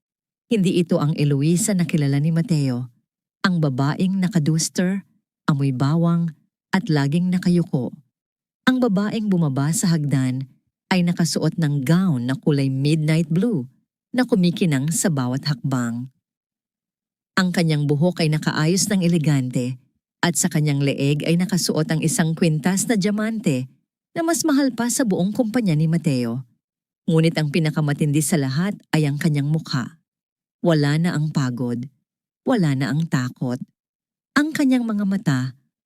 Hindi ito ang Eloisa na kilala ni Mateo, ang babaeng nakaduster, amoy bawang at laging nakayuko. Ang babaeng bumaba sa hagdan ay nakasuot ng gown na kulay midnight blue na kumikinang sa bawat hakbang. Ang kanyang buhok ay nakaayos ng elegante at sa kanyang leeg ay nakasuot ang isang kwintas na diamante na mas mahal pa sa buong kumpanya ni Mateo. Ngunit ang pinakamatindi sa lahat ay ang kanyang mukha. Wala na ang pagod. Wala na ang takot. Ang kanyang mga mata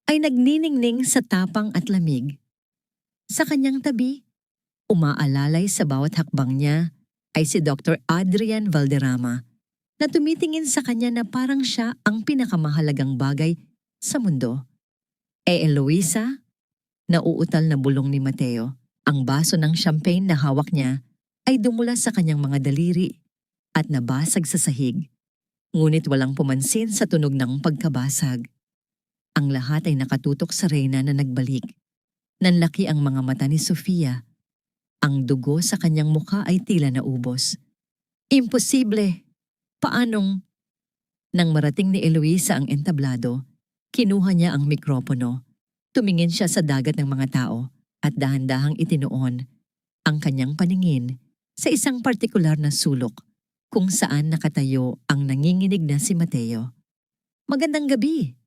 ay nagniningning sa tapang at lamig. Sa kanyang tabi, umaalalay sa bawat hakbang niya ay si Dr. Adrian Valderrama na tumitingin sa kanya na parang siya ang pinakamahalagang bagay sa mundo. Eloisa, nauutal na bulong ni Mateo, ang baso ng champagne na hawak niya ay dumula sa kanyang mga daliri at nabasag sa sahig. Ngunit walang pumansin sa tunog ng pagkabasag. Ang lahat ay nakatutok sa reyna na nagbalik. Nanlaki ang mga mata ni Sofia. Ang dugo sa kanyang mukha ay tila naubos. "Imposible! Paanong?" Nang marating ni Eloisa ang entablado, kinuha niya ang mikropono. Tumingin siya sa dagat ng mga tao at dahan-dahang itinuon ang kanyang paningin sa isang partikular na sulok kung saan nakatayo ang nanginginig na si Mateo. "Magandang gabi!"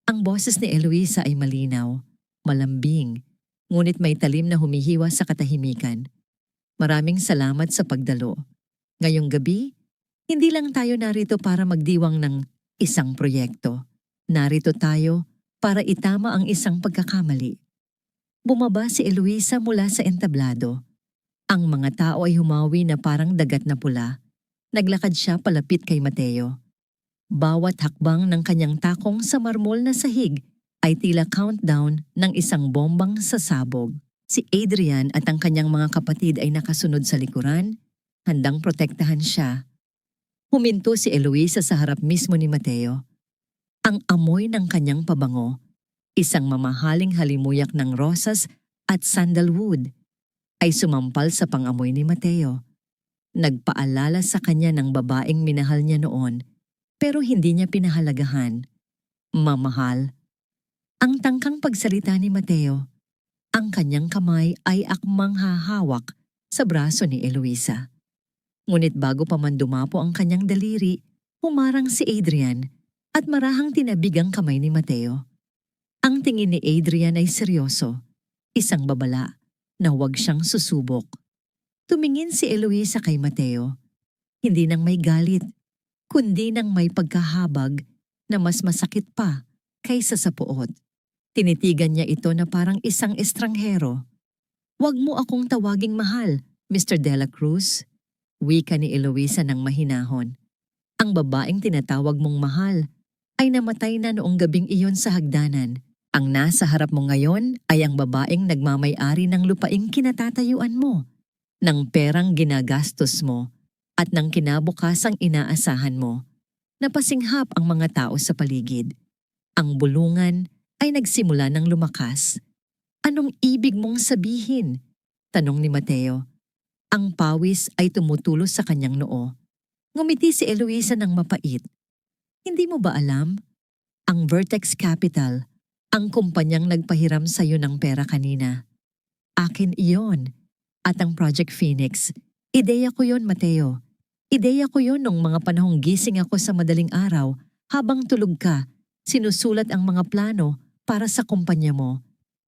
Ang boses ni Eloisa ay malinaw, malambing, ngunit may talim na humihiwa sa katahimikan. "Maraming salamat sa pagdalo. Ngayong gabi, hindi lang tayo narito para magdiwang ng isang proyekto. Narito tayo para itama ang isang pagkakamali." Bumaba si Eloisa mula sa entablado. Ang mga tao ay humawi na parang dagat na pula. Naglakad siya palapit kay Mateo. Bawat hakbang ng kanyang takong sa marmol na sahig ay tila countdown ng isang bombang sasabog. Si Adrian at ang kanyang mga kapatid ay nakasunod sa likuran, handang protektahan siya. Huminto si Eloisa sa harap mismo ni Mateo. Ang amoy ng kanyang pabango, isang mamahaling halimuyak ng rosas at sandalwood, ay sumampal sa pangamoy ni Mateo. Nagpaalala sa kanya ng babaeng minahal niya noon, pero hindi niya pinahalagahan. Mamahal. Ang tangkang pagsalita ni Mateo. Ang kanyang kamay ay akmang hahawak sa braso ni Eloisa. Ngunit bago pa man dumapo ang kanyang daliri, humarang si Adrian at marahang tinabig ang kamay ni Mateo. Ang tingin ni Adrian ay seryoso, isang babala na huwag siyang susubok. Tumingin si Eloisa kay Mateo, hindi nang may galit, kundi nang may pagkahabag na mas masakit pa kaysa sa puot. Tinitigan niya ito na parang isang estranghero. Huwag mo akong tawaging mahal, Mr. De La Cruz. Wika ni Eloisa ng mahinahon. Ang babaeng tinatawag mong mahal ay namatay na noong gabing iyon sa hagdanan. Ang nasa harap mo ngayon ay ang babaeng nagmamay-ari ng lupaing kinatatayuan mo, ng perang ginagastos mo, at ng kinabukasang inaasahan mo. Napasinghap ang mga tao sa paligid. Ang bulungan ay nagsimula ng lumakas. Anong ibig mong sabihin? Tanong ni Mateo. Ang pawis ay tumutulo sa kanyang noo. Ngumiti si Eloisa ng mapait. Hindi mo ba alam? Ang Vertex Capital, ang kumpanyang nagpahiram sa iyo ng pera kanina. Akin iyon. At ang Project Phoenix, ideya ko yon, Mateo. Ideya ko yon nung mga panahong gising ako sa madaling araw. Habang tulog ka, sinusulat ang mga plano para sa kumpanya mo.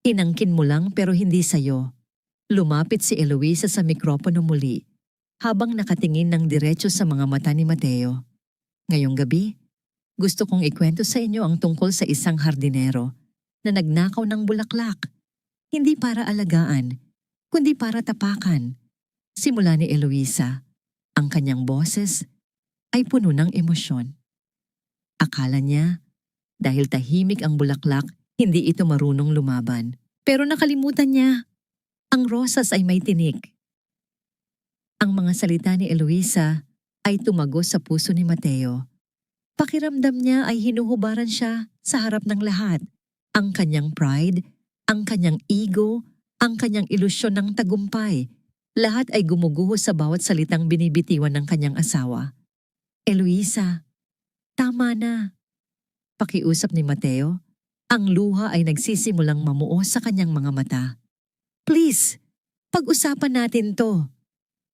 Inangkin mo lang pero hindi sa'yo. Lumapit si Eloisa sa mikropono muli, habang nakatingin ng diretso sa mga mata ni Mateo. Ngayong gabi, gusto kong ikwento sa inyo ang tungkol sa isang hardinero na nagnakaw ng bulaklak. Hindi para alagaan, kundi para tapakan. Simula ni Eloisa, ang kanyang boses ay puno ng emosyon. Akala niya, dahil tahimik ang bulaklak, hindi ito marunong lumaban. Pero nakalimutan niya, ang rosas ay may tinik. Ang mga salita ni Eloisa ay tumago sa puso ni Mateo. Pakiramdam niya ay hinuhubaran siya sa harap ng lahat. Ang kanyang pride, ang kanyang ego, ang kanyang ilusyon ng tagumpay. Lahat ay gumuguho sa bawat salitang binibitiwan ng kanyang asawa. Eloisa, tama na. Pakiusap ni Mateo. Ang luha ay nagsisimulang mamuo sa kanyang mga mata. Please, pag-usapan natin to.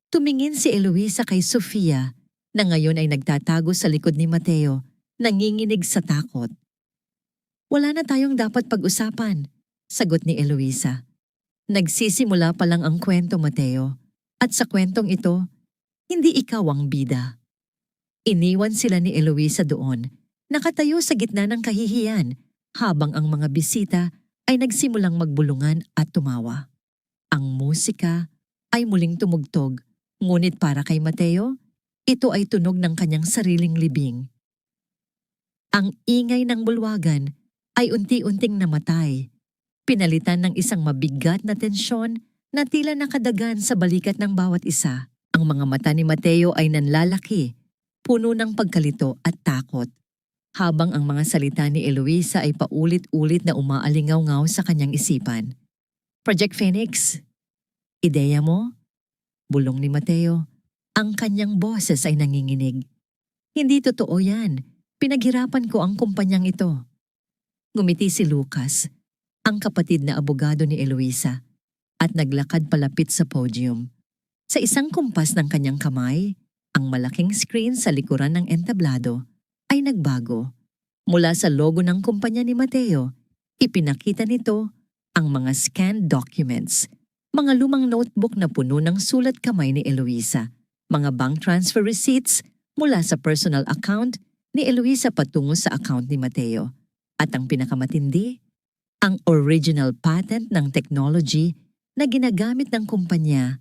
Tumingin si Eloisa kay Sofia na ngayon ay nagtatago sa likod ni Mateo, nanginginig sa takot. Wala na tayong dapat pag-usapan, sagot ni Eloisa. Nagsisimula pa lang ang kwento, Mateo, at sa kwentong ito, hindi ikaw ang bida. Iniwan sila ni Eloisa doon, nakatayo sa gitna ng kahihiyan, habang ang mga bisita ay nagsimulang magbulungan at tumawa. Ang musika ay muling tumugtog, ngunit para kay Mateo, ito ay tunog ng kanyang sariling libing. Ang ingay ng bulwagan ay unti-unting namatay, pinalitan ng isang mabigat na tensyon na tila nakadagan sa balikat ng bawat isa. Ang mga mata ni Mateo ay nanlalaki, puno ng pagkalito at takot, habang ang mga salita ni Eloisa ay paulit-ulit na umaalingaw-ngaw sa kanyang isipan. Project Phoenix, ideya mo? Bulong ni Mateo. Ang kanyang boses ay nanginginig. Hindi totoo yan. Pinaghirapan ko ang kumpanyang ito. Ngumiti si Lucas, ang kapatid na abogado ni Eloisa, at naglakad palapit sa podium. Sa isang kumpas ng kanyang kamay, ang malaking screen sa likuran ng entablado ay nagbago. Mula sa logo ng kumpanya ni Mateo, ipinakita nito ang mga scanned documents, mga lumang notebook na puno ng sulat kamay ni Eloisa, mga bank transfer receipts mula sa personal account ni Eloisa patungo sa account ni Mateo. At ang pinakamatindi, ang original patent ng technology na ginagamit ng kumpanya,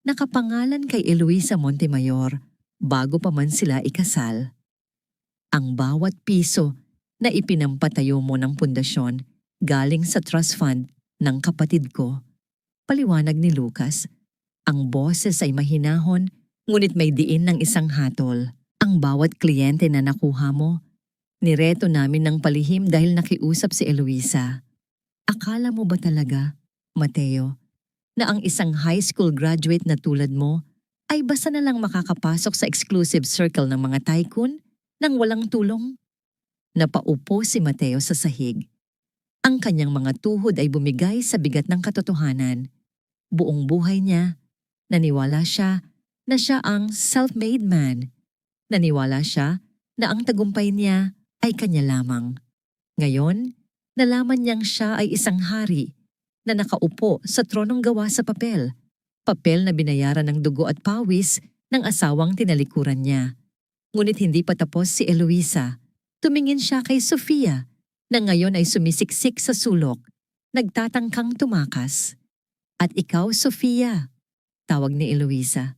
nakapangalan kay Eloisa Montemayor bago pa man sila ikasal. Ang bawat piso na ipinampatayo mo ng pundasyon galing sa trust fund ng kapatid ko. Paliwanag ni Lucas, ang boses ay mahinahon ngunit may diin ng isang hatol. Ang bawat kliyente na nakuha mo, nireto namin ng palihim dahil nakiusap si Eloisa. Akala mo ba talaga, Mateo, na ang isang high school graduate na tulad mo ay basta na lang makakapasok sa exclusive circle ng mga tycoon nang walang tulong? Napaupo si Mateo sa sahig. Ang kanyang mga tuhod ay bumigay sa bigat ng katotohanan. Buong buhay niya, naniwala siya na siya ang self-made man. Naniwala siya na ang tagumpay niya ay kanya lamang. Ngayon, nalaman niyang siya ay isang hari na nakaupo sa tronong gawa sa papel. Papel na binayaran ng dugo at pawis ng asawang tinalikuran niya. Ngunit hindi pa tapos si Eloisa. Tumingin siya kay Sofia na ngayon ay sumisiksik sa sulok, nagtatangkang tumakas. At ikaw, Sofia, tawag ni Eloisa.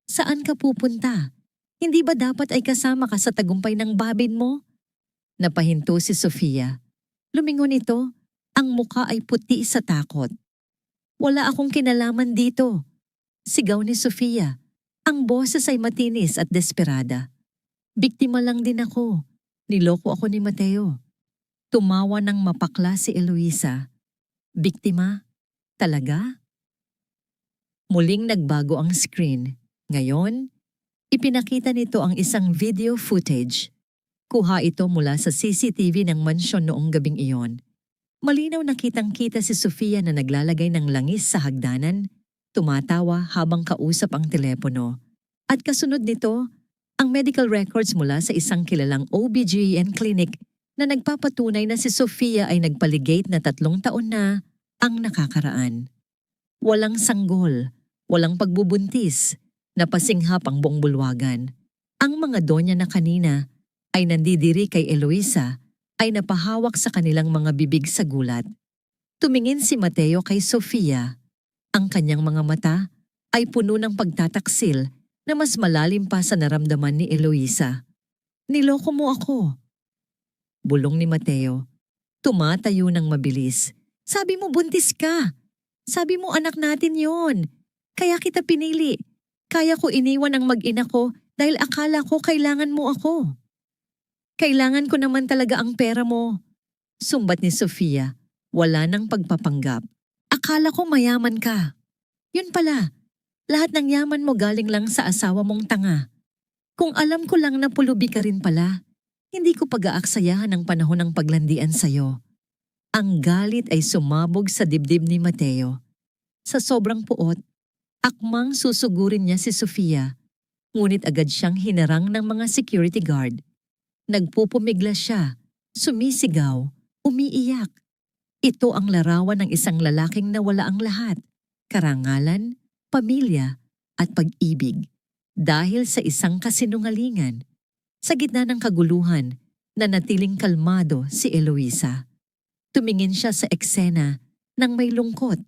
Saan ka pupunta? Hindi ba dapat ay kasama ka sa tagumpay ng babin mo? Napahinto si Sofia. Lumingon ito, ang muka ay puti sa takot. Wala akong kinalaman dito. Sigaw ni Sofia. Ang boses ay matinis at desperada. Biktima lang din ako. Niloko ako ni Mateo. Tumawa ng mapakla si Eloisa. Biktima? Talaga? Muling nagbago ang screen. Ngayon, ipinakita nito ang isang video footage. Kuha ito mula sa CCTV ng mansyon noong gabing iyon. Malinaw na kitang-kita si Sofia na naglalagay ng langis sa hagdanan, tumatawa habang kausap ang telepono. At kasunod nito, ang medical records mula sa isang kilalang OBGYN clinic na nagpapatunay na si Sofia ay nagpaligate na 3 taon na ang nakakaraan. Walang sanggol, walang pagbubuntis, napasinghap ang buong bulwagan. Ang mga donya na kanina ay nandidiri kay Eloisa ay napahawak sa kanilang mga bibig sa gulat. Tumingin si Mateo kay Sofia. Ang kanyang mga mata ay puno ng pagtataksil na mas malalim pa sa naramdaman ni Eloisa. Niloko mo ako. Bulong ni Mateo. Tumatayo ng mabilis. Sabi mo buntis ka. Sabi mo anak natin yon. Kaya kita pinili. Kaya ko iniwan ang mag-ina ko dahil akala ko kailangan mo ako. Kailangan ko naman talaga ang pera mo. Sumbat ni Sofia. Wala nang pagpapanggap. Akala ko mayaman ka. Yun pala. Lahat ng yaman mo galing lang sa asawa mong tanga. Kung alam ko lang na pulubi ka rin pala, hindi ko pag-aaksayahan ang panahon ng paglandian sa'yo. Ang galit ay sumabog sa dibdib ni Mateo. Sa sobrang puot, akmang susugurin niya si Sofia. Ngunit agad siyang hinarang ng mga security guard. Nagpupumigla siya, sumisigaw, umiiyak. Ito ang larawan ng isang lalaking nawala ang lahat, karangalan, pamilya, at pag-ibig. Dahil sa isang kasinungalingan, sa gitna ng kaguluhan, nanatiling kalmado si Eloisa. Tumingin siya sa eksena nang may lungkot.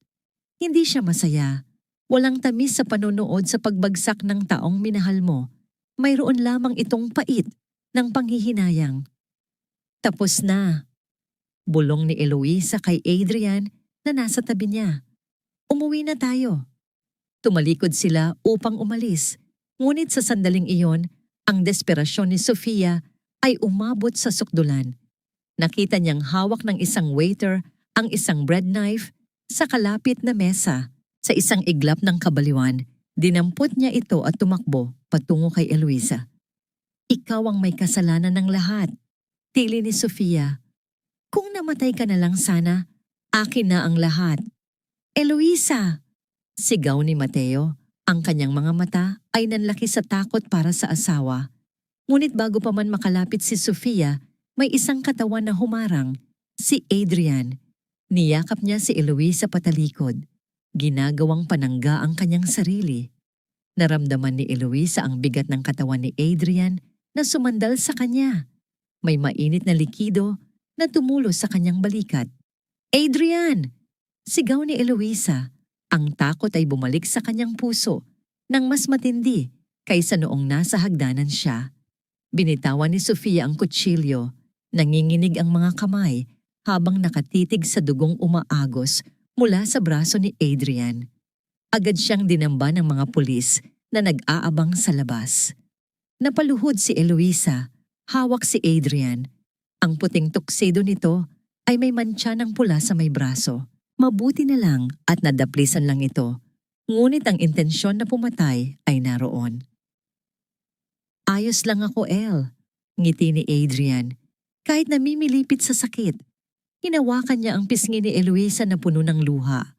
Hindi siya masaya. Walang tamis sa panonood sa pagbagsak ng taong minahal mo. Mayroon lamang itong pait ng panghihinayang. Tapos na. Bulong ni Eloisa kay Adrian na nasa tabi niya. Umuwi na tayo. Tumalikod sila upang umalis. Ngunit sa sandaling iyon, ang desperasyon ni Sofia ay umabot sa sukdulan. Nakita niyang hawak ng isang waiter ang isang bread knife sa kalapit na mesa. Sa isang iglap ng kabaliwan, dinampot niya ito at tumakbo patungo kay Eloisa. Ikaw ang may kasalanan ng lahat, tili ni Sofia. Kung namatay ka na lang sana, akin na ang lahat. Eloisa! Sigaw ni Mateo. Ang kanyang mga mata ay nanlaki sa takot para sa asawa. Ngunit bago pa man makalapit si Sofia, may isang katawan na humarang, si Adrian. Niyakap niya si Eloisa patalikod. Ginagawang panangga ang kanyang sarili. Naramdaman ni Eloisa ang bigat ng katawan ni Adrian na sumandal sa kanya. May mainit na likido na tumulo sa kanyang balikat. Adrian! Sigaw ni Eloisa. Ang takot ay bumalik sa kanyang puso nang mas matindi kaysa noong nasa hagdanan siya. Binitawan ni Sofia ang kutsilyo. Nanginginig ang mga kamay habang nakatitig sa dugong umaagos mula sa braso ni Adrian. Agad siyang dinamba ng mga pulis na nag-aabang sa labas. Napaluhod si Eloisa, hawak si Adrian. Ang puting tuxedo nito ay may mantsa ng pula sa may braso. Mabuti na lang at nadaplisan lang ito. Ngunit ang intensyon na pumatay ay naroon. Ayos lang ako, El. Ngiti ni Adrian. Kahit namimilipit sa sakit. Hinawakan niya ang pisngi ni Eloisa na puno ng luha.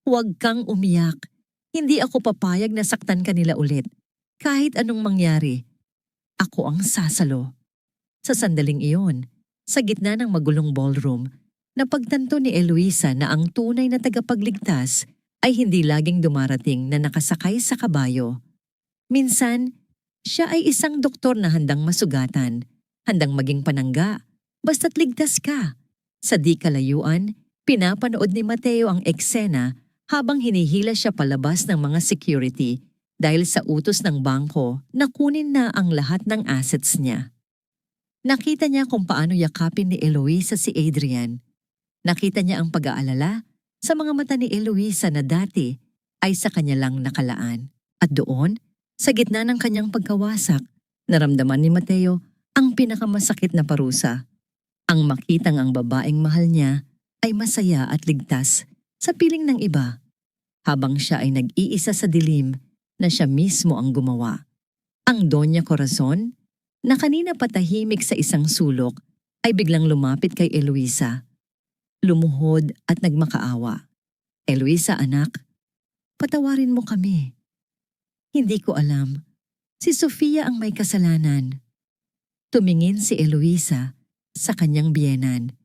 Huwag kang umiyak. Hindi ako papayag na saktan ka nila ulit. Kahit anong mangyari. Ako ang sasalo. Sa sandaling iyon, sa gitna ng magulong ballroom, napagtanto ni Eloisa na ang tunay na tagapagligtas ay hindi laging dumarating na nakasakay sa kabayo. Minsan, siya ay isang doktor na handang masugatan, handang maging panangga, basta't ligtas ka. Sa di kalayuan, pinapanood ni Mateo ang eksena habang hinihila siya palabas ng mga security dahil sa utos ng bangko na kunin na ang lahat ng assets niya. Nakita niya kung paano yakapin ni Eloisa si Adrian. Nakita niya ang pag-aalala sa mga mata ni Eloisa na dati ay sa kanya lang nakalaan. At doon, sa gitna ng kanyang pagkawasak, naramdaman ni Mateo ang pinakamasakit na parusa. Ang makitang ang babaeng mahal niya ay masaya at ligtas sa piling ng iba, habang siya ay nag-iisa sa dilim na siya mismo ang gumawa. Ang Doña Corazon, na kanina patahimik sa isang sulok, ay biglang lumapit kay Eloisa. Lumuhod at nagmakaawa. "Eloisa, anak, patawarin mo kami. Hindi ko alam. Si Sofia ang may kasalanan." Tumingin si Eloisa sa kanyang biyenan.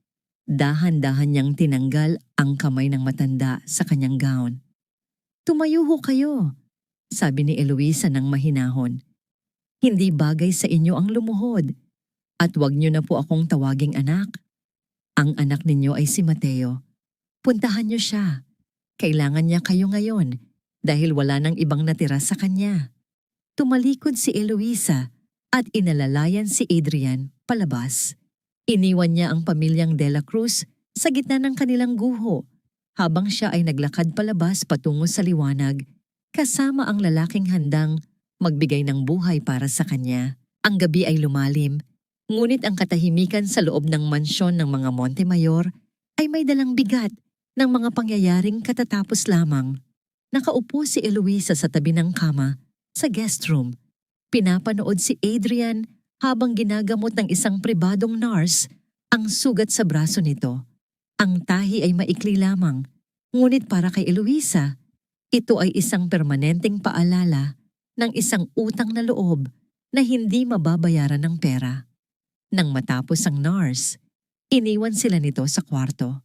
Dahan-dahan niyang tinanggal ang kamay ng matanda sa kanyang gown. "Tumayo ho kayo," sabi ni Eloisa ng mahinahon. "Hindi bagay sa inyo ang lumuhod. At wag niyo na po akong tawaging anak. Ang anak ninyo ay si Mateo. Puntahan niyo siya. Kailangan niya kayo ngayon dahil wala nang ibang natira sa kanya." Tumalikod si Eloisa at inalalayan si Adrian palabas. Iniwan niya ang pamilyang De La Cruz sa gitna ng kanilang guho habang siya ay naglakad palabas patungo sa liwanag kasama ang lalaking handang magbigay ng buhay para sa kanya. Ang gabi ay lumalim, ngunit ang katahimikan sa loob ng mansyon ng mga Montemayor ay may dalang bigat ng mga pangyayaring katatapos lamang. Nakaupo si Eloisa sa tabi ng kama sa guest room. Pinapanood si Adrian habang ginagamot ng isang pribadong nurse ang sugat sa braso nito. Ang tahi ay maikli lamang, ngunit para kay Eloisa, ito ay isang permanenteng paalala ng isang utang na loob na hindi mababayaran ng pera. Nang matapos ang nurse, iniwan sila nito sa kwarto.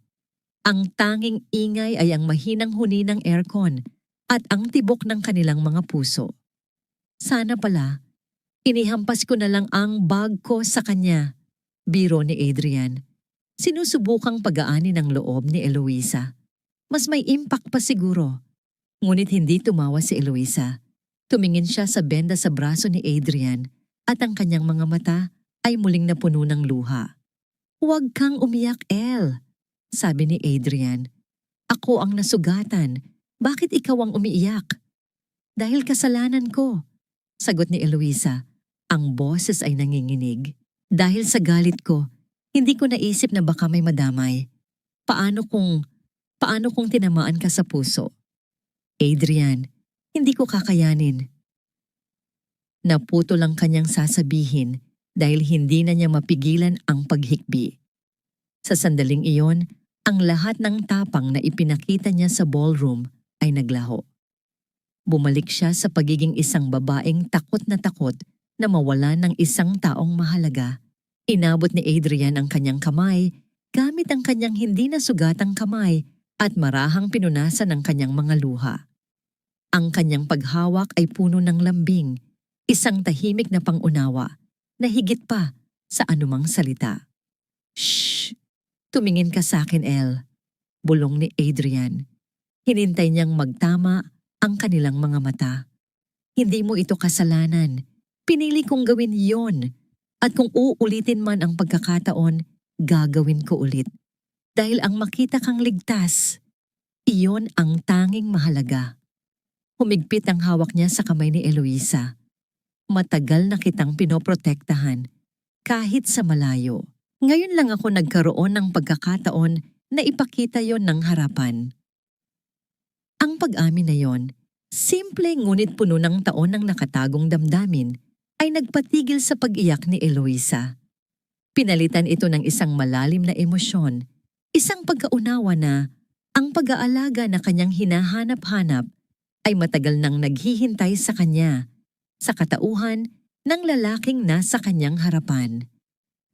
Ang tanging ingay ay ang mahinang huni ng aircon at ang tibok ng kanilang mga puso. Sana pala, inihampas ko na lang ang bag ko sa kanya, biro ni Adrian. Sinusubukang pag-aani ng loob ni Eloisa. Mas may impact pa siguro. Ngunit hindi tumawa si Eloisa. Tumingin siya sa benda sa braso ni Adrian at ang kanyang mga mata ay muling napuno ng luha. "Huwag kang umiyak, El," sabi ni Adrian. "Ako ang nasugatan. Bakit ikaw ang umiiyak?" "Dahil kasalanan ko," sagot ni Eloisa. Ang boses ay nanginginig. "Dahil sa galit ko, hindi ko naisip na baka may madamay. Paano kung tinamaan ka sa puso?" "Adrian, hindi ko kakayanin." Naputo lang kanyang sasabihin dahil hindi na niya mapigilan ang paghikbi. Sa sandaling iyon, ang lahat ng tapang na ipinakita niya sa ballroom ay naglaho. Bumalik siya sa pagiging isang babaeng takot na mawala ng isang taong mahalaga. Inabot ni Adrian ang kanyang kamay gamit ang kanyang hindi nasugatang kamay at marahang pinunasan ang kanyang mga luha. Ang kanyang paghawak ay puno ng lambing, isang tahimik na pangunawa na higit pa sa anumang salita. "Shh! Tumingin ka sa akin, El," bulong ni Adrian. Hinintay niyang magtama ang kanilang mga mata. "Hindi mo ito kasalanan. Pinili kong gawin yon. At kung uulitin man ang pagkakataon, gagawin ko ulit. Dahil ang makita kang ligtas, iyon ang tanging mahalaga." Humigpit ang hawak niya sa kamay ni Eloisa. "Matagal na kitang pinoprotektahan, kahit sa malayo. Ngayon lang ako nagkaroon ng pagkakataon na ipakita yon ng harapan." Ang pag-amin na yon, simple ngunit puno ng taon ng nakatagong damdamin, ay nagpatigil sa pag-iyak ni Eloisa. Pinalitan ito ng isang malalim na emosyon, isang pagkaunawa na ang pag-aalaga na kanyang hinahanap-hanap ay matagal nang naghihintay sa kanya, sa katauhan ng lalaking nasa kanyang harapan.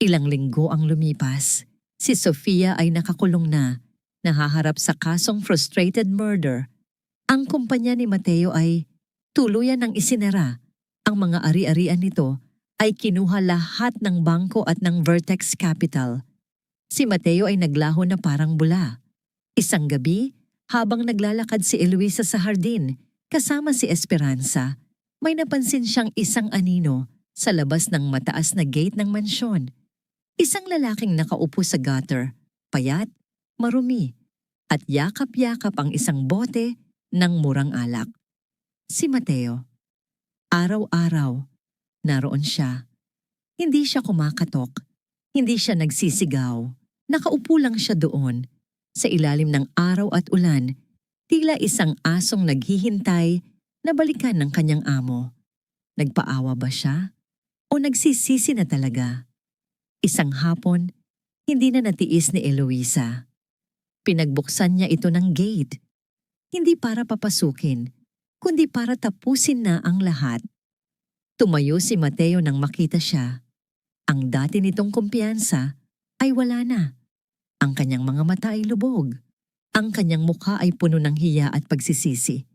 Ilang linggo ang lumipas, si Sofia ay nakakulong na, nahaharap sa kasong frustrated murder. Ang kumpanya ni Mateo ay tuluyan ng isinara. Ang mga ari-arian nito ay kinuha lahat ng bangko at ng Vertex Capital. Si Mateo ay naglaho na parang bula. Isang gabi, Habang naglalakad si Eloisa sa hardin, kasama si Esperanza, may napansin siyang isang anino sa labas ng mataas na gate ng mansyon. Isang lalaking nakaupo sa gutter, payat, marumi, at yakap-yakap ang isang bote ng murang alak. Si Mateo. Araw-araw, naroon siya. Hindi siya kumakatok, hindi siya nagsisigaw. Nakaupo lang siya doon, sa ilalim ng araw at ulan, tila isang asong naghihintay na balikan ng kanyang amo. Nagpaawa ba siya? O nagsisisi na talaga? Isang hapon, hindi na natiis ni Eloisa. Pinagbuksan niya ito ng gate. Hindi para papasukin, kundi para tapusin na ang lahat. Tumayo si Mateo nang makita siya. Ang dati nitong kumpiyansa ay wala na. Ang kanyang mga mata ay lubog. Ang kanyang mukha ay puno ng hiya at pagsisisi.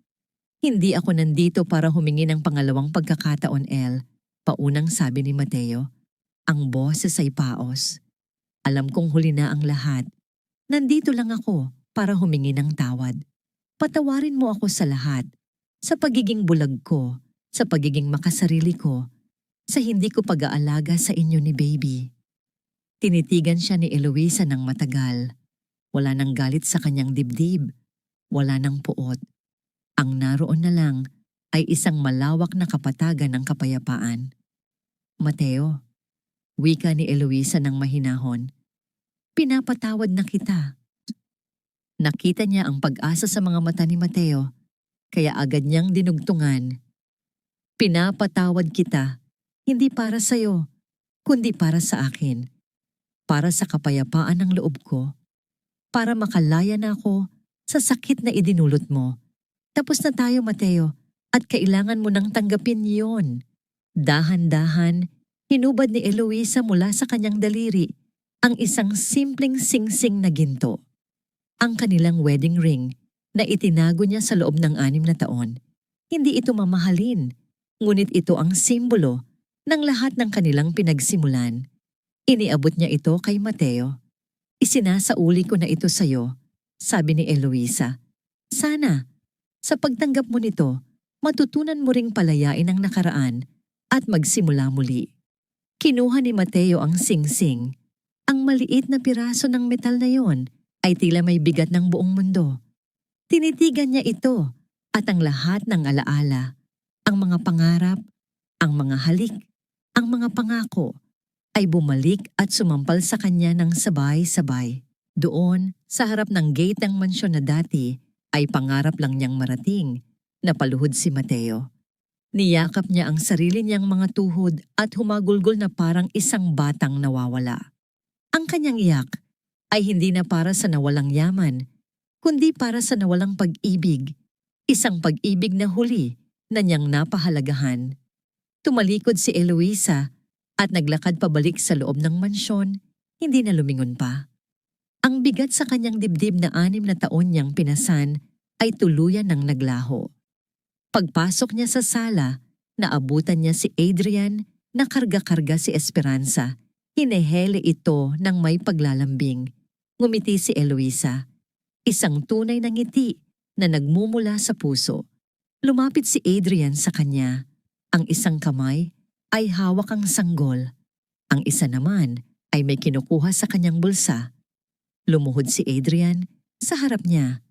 Hindi ako nandito para humingi ng pangalawang pagkakataon, El. Paunang sabi ni Mateo. Ang boses ay paos. Alam kong huli na ang lahat. Nandito lang ako para humingi ng tawad. Patawarin mo ako sa lahat. Sa pagiging bulag ko, sa pagiging makasarili ko, sa hindi ko pag-aalaga sa inyo ni baby. Tinitigan siya ni Eloisa ng matagal. Wala nang galit sa kanyang dibdib. Wala nang puot. Ang naroon na lang ay isang malawak na kapatagan ng kapayapaan. Mateo, wika ni Eloisa ng mahinahon. Pinapatawad na kita. Nakita niya ang pag-asa sa mga mata ni Mateo, kaya agad niyang dinugtungan. Pinapatawad kita, hindi para sa'yo, kundi para sa akin. Para sa kapayapaan ng loob ko. Para makalaya na ako sa sakit na idinulot mo. Tapos na tayo, Mateo, at kailangan mo nang tanggapin yon. Dahan-dahan, hinubad ni Eloisa mula sa kanyang daliri ang isang simpleng singsing na ginto. Ang kanilang wedding ring na itinago niya sa loob ng 6 na taon. Hindi ito mamahalin, ngunit ito ang simbolo ng lahat ng kanilang pinagsimulan. Iniabot niya ito kay Mateo. Isinasauli ko na ito sa'yo, sabi ni Eloisa. Sana, sa pagtanggap mo nito, matutunan mo ring palayain ang nakaraan at magsimula muli. Kinuha ni Mateo ang singsing. Ang maliit na piraso ng metal na yon ay tila may bigat ng buong mundo. Tinitigan niya ito at ang lahat ng alaala, ang mga pangarap, ang mga halik, ang mga pangako, ay bumalik at sumampal sa kanya ng sabay-sabay. Doon, sa harap ng gate ng mansyon na dati, ay pangarap lang niyang marating, napaluhod si Mateo. Niyakap niya ang sarili niyang mga tuhod at humagulgol na parang isang batang nawawala. Ang kanyang iyak ay hindi na para sa nawalang yaman, kundi para sa nawalang pag-ibig, isang pag-ibig na huli na niyang napahalagahan. Tumalikod si Eloisa at naglakad pabalik sa loob ng mansyon, hindi na lumingon pa. Ang bigat sa kanyang dibdib na 6 na taon niyang pinasan ay tuluyan ng naglaho. Pagpasok niya sa sala, naabutan niya si Adrian na karga-karga si Esperanza. Hinehele ito ng may paglalambing. Ngumiti si Eloisa. Isang tunay na ngiti na nagmumula sa puso. Lumapit si Adrian sa kanya. Ang isang kamay ay hawak ang sanggol. Ang isa naman ay may kinukuha sa kanyang bulsa. Lumuhod si Adrian sa harap niya.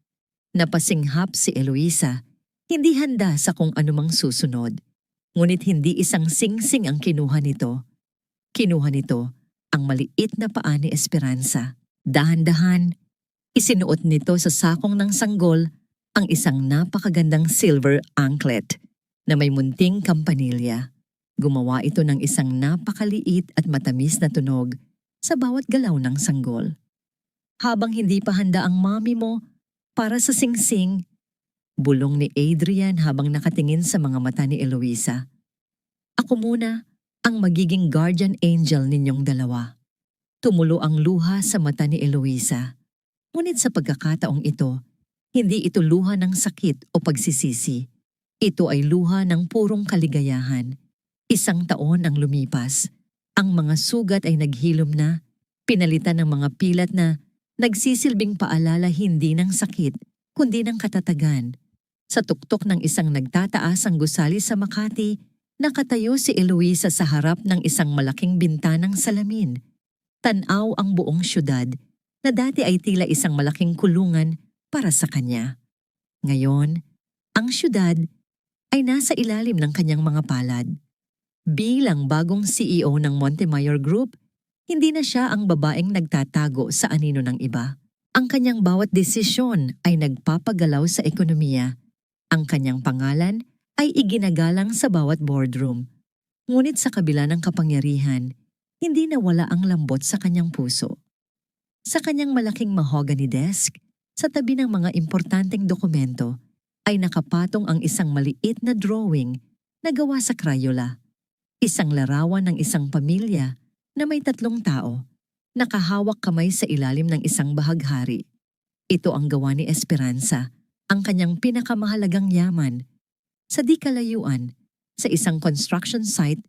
Napasinghap si Eloisa, hindi handa sa kung anumang susunod. Ngunit hindi isang singsing ang kinuha nito. Kinuha nito ang maliit na paa ni Esperanza. Dahan-dahan, isinuot nito sa sakong ng sanggol ang isang napakagandang silver anklet na may munting kampanilya. Gumawa ito ng isang napakaliit at matamis na tunog sa bawat galaw ng sanggol. Habang hindi pa handa ang mami mo para sa singsing, bulong ni Adrian habang nakatingin sa mga mata ni Eloisa. Ako muna ang magiging guardian angel ninyong dalawa. Tumulo ang luha sa mata ni Eloisa. Ngunit sa pagkakataong ito, hindi ito luha ng sakit o pagsisisi. Ito ay luha ng purong kaligayahan. 1 taon ang lumipas. Ang mga sugat ay naghilom na, pinalitan ng mga pilat na nagsisilbing paalala hindi ng sakit, kundi ng katatagan. Sa tuktok ng isang nagtataasang gusali sa Makati, nakatayo si Eloisa sa harap ng isang malaking bintanang salamin. Tanaw ang buong syudad na dati ay tila isang malaking kulungan para sa kanya. Ngayon, ang syudad ay nasa ilalim ng kanyang mga palad. Bilang bagong CEO ng Montemayor Group, hindi na siya ang babaeng nagtatago sa anino ng iba. Ang kanyang bawat desisyon ay nagpapagalaw sa ekonomiya. Ang kanyang pangalan ay iginagalang sa bawat boardroom. Ngunit sa kabila ng kapangyarihan, hindi nawala ang lambot sa kanyang puso. Sa kanyang malaking mahogany desk, sa tabi ng mga importanteng dokumento, ay nakapatong ang isang maliit na drawing na gawa sa Crayola. Isang larawan ng isang pamilya na may 3 tao, nakahawak kamay sa ilalim ng isang bahaghari. Ito ang gawa ni Esperanza, ang kanyang pinakamahalagang yaman. Sa di kalayuan, sa isang construction site,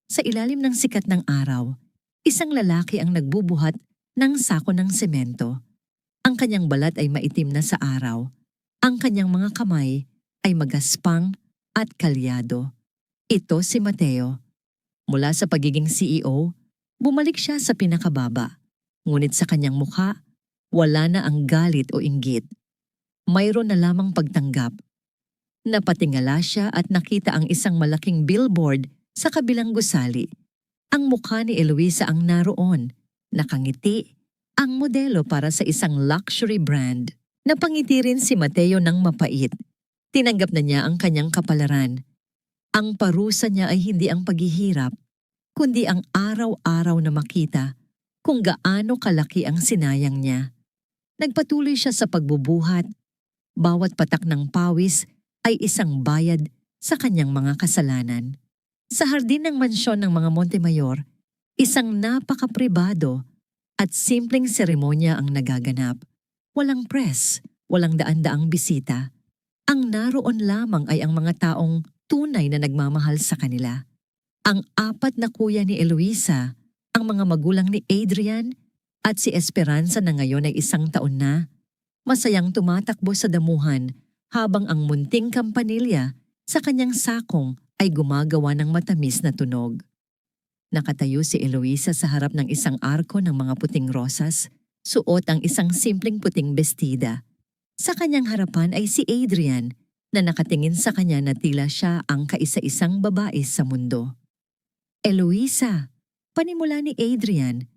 sa ilalim ng sikat ng araw, isang lalaki ang nagbubuhat ng sako ng semento. Ang kanyang balat ay maitim na sa araw. Ang kanyang mga kamay ay magaspang at kalyado. Ito si Mateo. Mula sa pagiging CEO, bumalik siya sa pinakababa. Ngunit sa kanyang mukha, wala na ang galit o inggit. Mayroon na lamang pagtanggap. Napatingala siya at nakita ang isang malaking billboard sa kabilang gusali. Ang mukha ni Eloisa ang naroon. Nakangiti, ang modelo para sa isang luxury brand. Napangiti rin si Mateo ng mapait. Tinanggap na niya ang kanyang kapalaran. Ang parusa niya ay hindi ang paghihirap, kundi ang araw-araw na makita kung gaano kalaki ang sinayang niya. Nagpatuloy siya sa pagbubuhat. Bawat patak ng pawis ay isang bayad sa kanyang mga kasalanan. Sa hardin ng mansyon ng mga Montemayor, isang napaka-pribado at simpleng seremonya ang nagaganap. Walang press, walang daan-daang bisita. Ang naroon lamang ay ang mga taong tunay na nagmamahal sa kanila. Ang 4 na kuya ni Eloisa, ang mga magulang ni Adrian at si Esperanza na ngayon ay 1 taon na, masayang tumatakbo sa damuhan habang ang munting kampanilya sa kanyang sakong ay gumagawa ng matamis na tunog. Nakatayo si Eloisa sa harap ng isang arko ng mga puting rosas, suot ang isang simpleng puting bestida. Sa kanyang harapan ay si Adrian na nakatingin sa kanya na tila siya ang kaisa-isang babae sa mundo. Eloisa, panimula ni Adrian,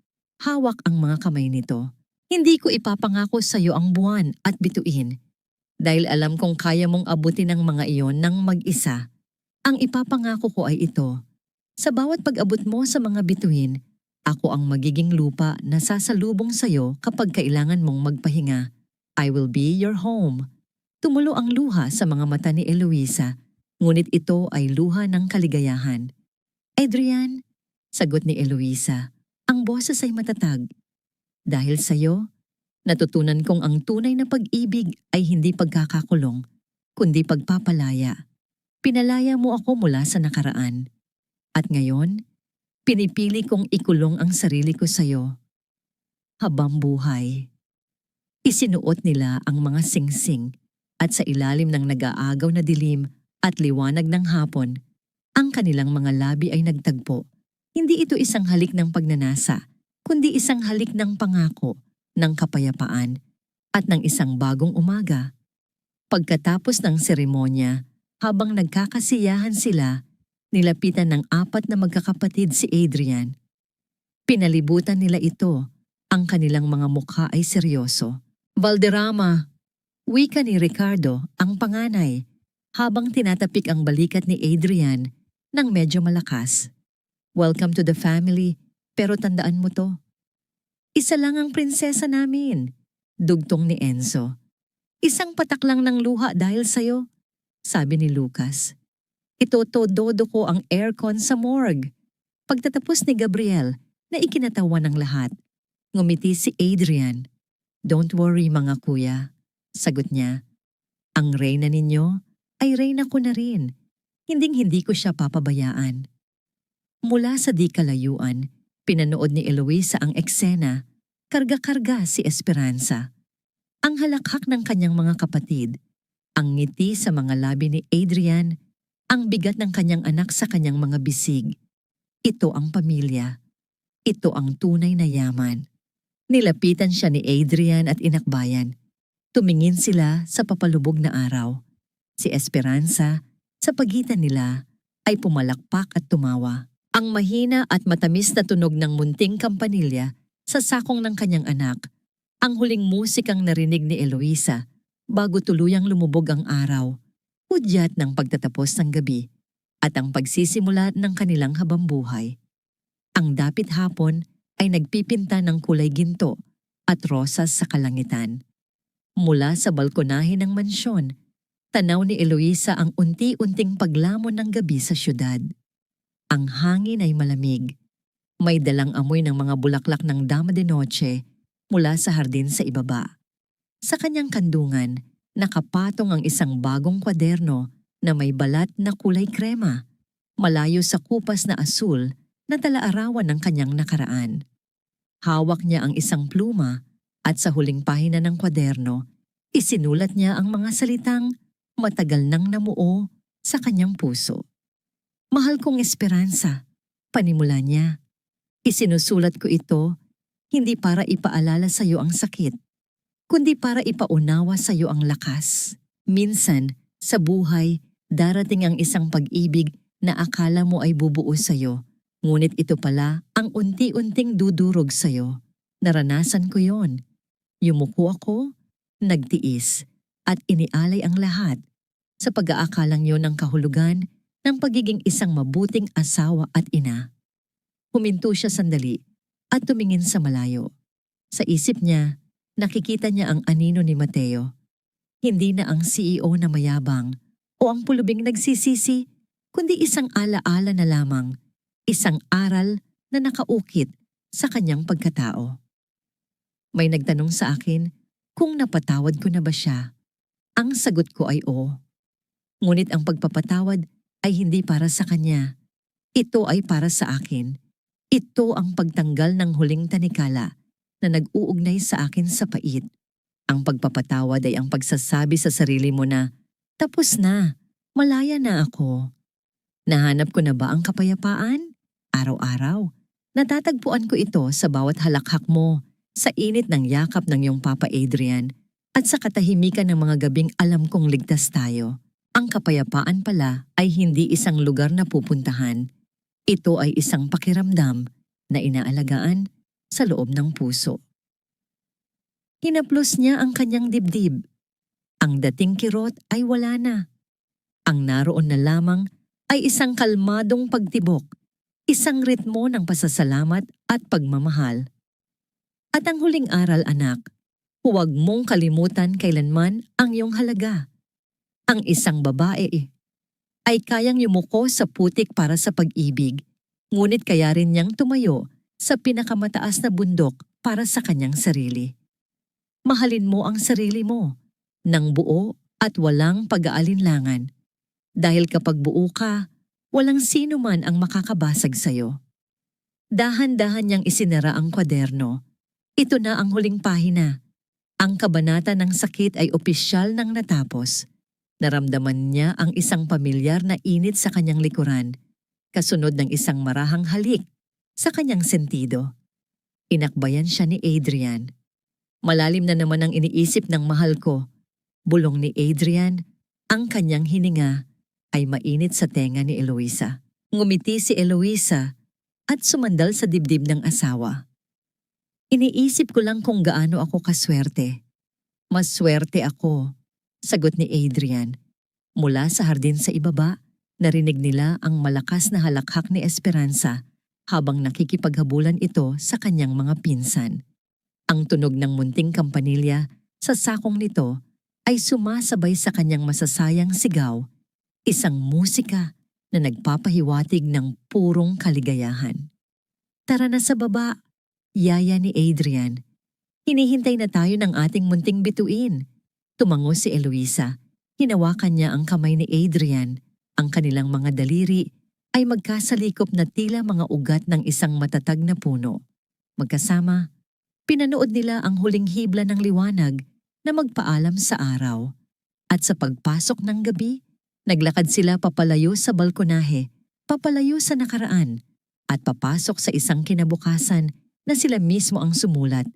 hawak ang mga kamay nito. Hindi ko ipapangako sa iyo ang buwan at bituin. Dahil alam kong kaya mong abutin ang mga iyon ng mag-isa. Ang ipapangako ko ay ito. Sa bawat pag-abot mo sa mga bituin, ako ang magiging lupa na sasalubong sa iyo kapag kailangan mong magpahinga. I will be your home. Tumulo ang luha sa mga mata ni Eloisa, ngunit ito ay luha ng kaligayahan. Adrian, sagot ni Eloisa, ang boses ay matatag. Dahil sa iyo, natutunan kong ang tunay na pag-ibig ay hindi pagkakakulong, kundi pagpapalaya. Pinalaya mo ako mula sa nakaraan. At ngayon, pinipili kong ikulong ang sarili ko sa iyo. Habang buhay. Isinuot nila ang mga singsing at sa ilalim ng nag-aagaw na dilim at liwanag ng hapon, ang kanilang mga labi ay nagtagpo. Hindi ito isang halik ng pagnanasa, kundi isang halik ng pangako, ng kapayapaan, at ng isang bagong umaga. Pagkatapos ng seremonya, habang nagkakasiyahan sila, nilapitan ng 4 na magkakapatid si Adrian. Pinalibutan nila ito, ang kanilang mga mukha ay seryoso. Valderrama, wika ni Ricardo, ang panganay, habang tinatapik ang balikat ni Adrian ng medyo malakas. Welcome to the family, pero tandaan mo to. Isa lang ang prinsesa namin, dugtong ni Enzo. Isang patak lang ng luha dahil sa'yo, sabi ni Lucas. Itotododo ko ang aircon sa morgue. Pagtatapos ni Gabriel na ikinatawa ng lahat, ngumiti si Adrian. Don't worry mga kuya, sagot niya. Ang reyna ninyo ay reyna ko na rin. Hinding-hindi ko siya papabayaan. Mula sa di kalayuan, pinanood ni Eloisa ang eksena. Karga-karga si Esperanza. Ang halakhak ng kanyang mga kapatid, ang ngiti sa mga labi ni Adrian, ang bigat ng kanyang anak sa kanyang mga bisig. Ito ang pamilya. Ito ang tunay na yaman. Nilapitan siya ni Adrian at inakbayan. Tumingin sila sa papalubog na araw. Si Esperanza, sa pagitan nila, ay pumalakpak at tumawa. Ang mahina at matamis na tunog ng munting kampanilya sa sakong ng kanyang anak, ang huling musikang narinig ni Eloisa bago tuluyang lumubog ang araw, hudyat ng pagtatapos ng gabi at ang pagsisimula ng kanilang habambuhay. Ang dapit hapon ay nagpipinta ng kulay ginto at rosas sa kalangitan. Mula sa balkonahe ng mansyon, tanaw ni Eloisa ang unti-unting paglamon ng gabi sa syudad. Ang hangin ay malamig. May dalang amoy ng mga bulaklak ng dama de noche mula sa hardin sa ibaba. Sa kanyang kandungan, nakapatong ang isang bagong kwaderno na may balat na kulay krema, malayo sa kupas na asul na tala-arawan ng kanyang nakaraan. Hawak niya ang isang pluma at sa huling pahina ng kwaderno, isinulat niya ang mga salitang matagal nang namuo sa kanyang puso. Mahal kong Esperanza, panimula niya. Isinusulat ko ito hindi para ipaalala sa iyo ang sakit, kundi para ipaunawa sa iyo ang lakas. Minsan, sa buhay, darating ang isang pag-ibig na akala mo ay bubuo sa iyo, ngunit ito pala ang unti-unting dudurog sa iyo. Naranasan ko yon. Yumuko ako, nagtiis, at inialay ang lahat sa pag-aakalang yon ng kahulugan ng pagiging isang mabuting asawa at ina. Huminto siya sandali at tumingin sa malayo. Sa isip niya, nakikita niya ang anino ni Mateo. Hindi na ang CEO na mayabang o ang pulubing nagsisisi, kundi isang alaala na lamang, isang aral na nakaukit sa kanyang pagkatao. May nagtanong sa akin kung napatawad ko na ba siya. Ang sagot ko ay oo. Ngunit ang pagpapatawad ay hindi para sa kanya. Ito ay para sa akin. Ito ang pagtanggal ng huling tanikala na nag-uugnay sa akin sa pait. Ang pagpapatawad ay ang pagsasabi sa sarili mo na, tapos na, malaya na ako. Nahanap ko na ba ang kapayapaan? Araw-araw. Natatagpuan ko ito sa bawat halakhak mo, sa init ng yakap ng iyong Papa Adrian, at sa katahimikan ng mga gabing alam kong ligtas tayo. Ang kapayapaan pala ay hindi isang lugar na pupuntahan. Ito ay isang pakiramdam na inaalagaan sa loob ng puso. Hinaplos niya ang kanyang dibdib. Ang dating kirot ay wala na. Ang naroon na lamang ay isang kalmadong pagtibok, isang ritmo ng pasasalamat at pagmamahal. At ang huling aral, anak, huwag mong kalimutan kailanman ang iyong halaga. Ang isang babae ay kayang yumuko sa putik para sa pag-ibig, ngunit kaya rin niyang tumayo sa pinakamataas na bundok para sa kanyang sarili. Mahalin mo ang sarili mo, nang buo at walang pag-aalinlangan. Dahil kapag buo ka, walang sino man ang makakabasag sa'yo. Dahan-dahan niyang isinara ang kwaderno. Ito na ang huling pahina. Ang kabanata ng sakit ay opisyal nang natapos. Naramdaman niya ang isang pamilyar na init sa kanyang likuran, kasunod ng isang marahang halik sa kanyang sentido. Inakbayan siya ni Adrian. Malalim na naman ang iniisip ng mahal ko. Bulong ni Adrian, ang kanyang hininga ay mainit sa tenga ni Eloisa. Ngumiti si Eloisa at sumandal sa dibdib ng asawa. Iniisip ko lang kung gaano ako kaswerte. Mas swerte ako, sagot ni Adrian. Mula sa hardin sa ibaba, narinig nila ang malakas na halakhak ni Esperanza habang nakikipaghabulan ito sa kanyang mga pinsan. Ang tunog ng munting kampanilya sa sakong nito ay sumasabay sa kanyang masasayang sigaw, isang musika na nagpapahiwatig ng purong kaligayahan. Tara na sa baba, yaya ni Adrian. Hinihintay na tayo ng ating munting bituin. Tumango si Eloisa. Hinawakan niya ang kamay ni Adrian. Ang kanilang mga daliri ay magkasalikop na tila mga ugat ng isang matatag na puno. Magkasama, pinanood nila ang huling hibla ng liwanag na magpaalam sa araw. At sa pagpasok ng gabi, naglakad sila papalayo sa balkonahe, papalayo sa nakaraan, at papasok sa isang kinabukasan na sila mismo ang sumulat.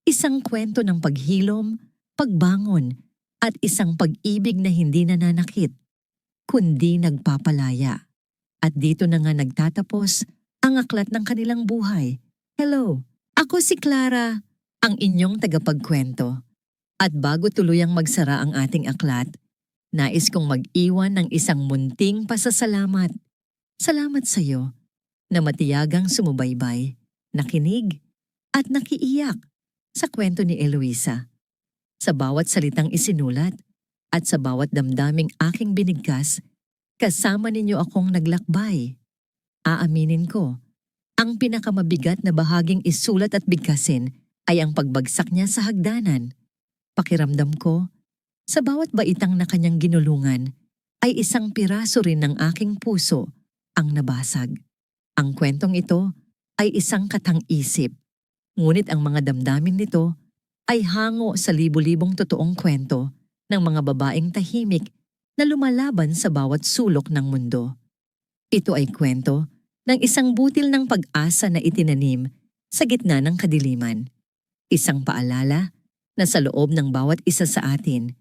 Isang kwento ng paghilom, pagbangon, at isang pag-ibig na hindi nananakit, kundi nagpapalaya. At dito na nga nagtatapos ang aklat ng kanilang buhay. Hello, ako si Clara, ang inyong tagapagkwento. At bago tuluyang magsara ang ating aklat, nais kong mag-iwan ng isang munting pasasalamat. Salamat sa iyo na matiyagang sumubaybay, nakinig, at nakiiyak sa kwento ni Eloisa. Sa bawat salitang isinulat at sa bawat damdaming aking binigkas, kasama ninyo akong naglakbay. Aaminin ko, ang pinakamabigat na bahaging isulat at bigkasin ay ang pagbagsak niya sa hagdanan. Pakiramdam ko, sa bawat baitang na kanyang ginulungan, ay isang piraso rin ng aking puso ang nabasag. Ang kwentong ito ay isang katang-isip, ngunit ang mga damdamin nito ay hango sa libu-libong totoong kwento ng mga babaeng tahimik na lumalaban sa bawat sulok ng mundo. Ito ay kwento ng isang butil ng pag-asa na itinanim sa gitna ng kadiliman. Isang paalala na sa loob ng bawat isa sa atin,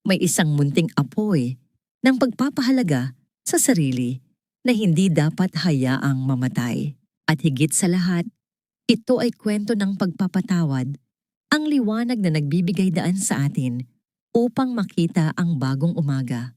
may isang munting apoy ng pagpapahalaga sa sarili na hindi dapat hayaang mamatay. At higit sa lahat, ito ay kwento ng pagpapatawad, ang liwanag na nagbibigay daan sa atin upang makita ang bagong umaga.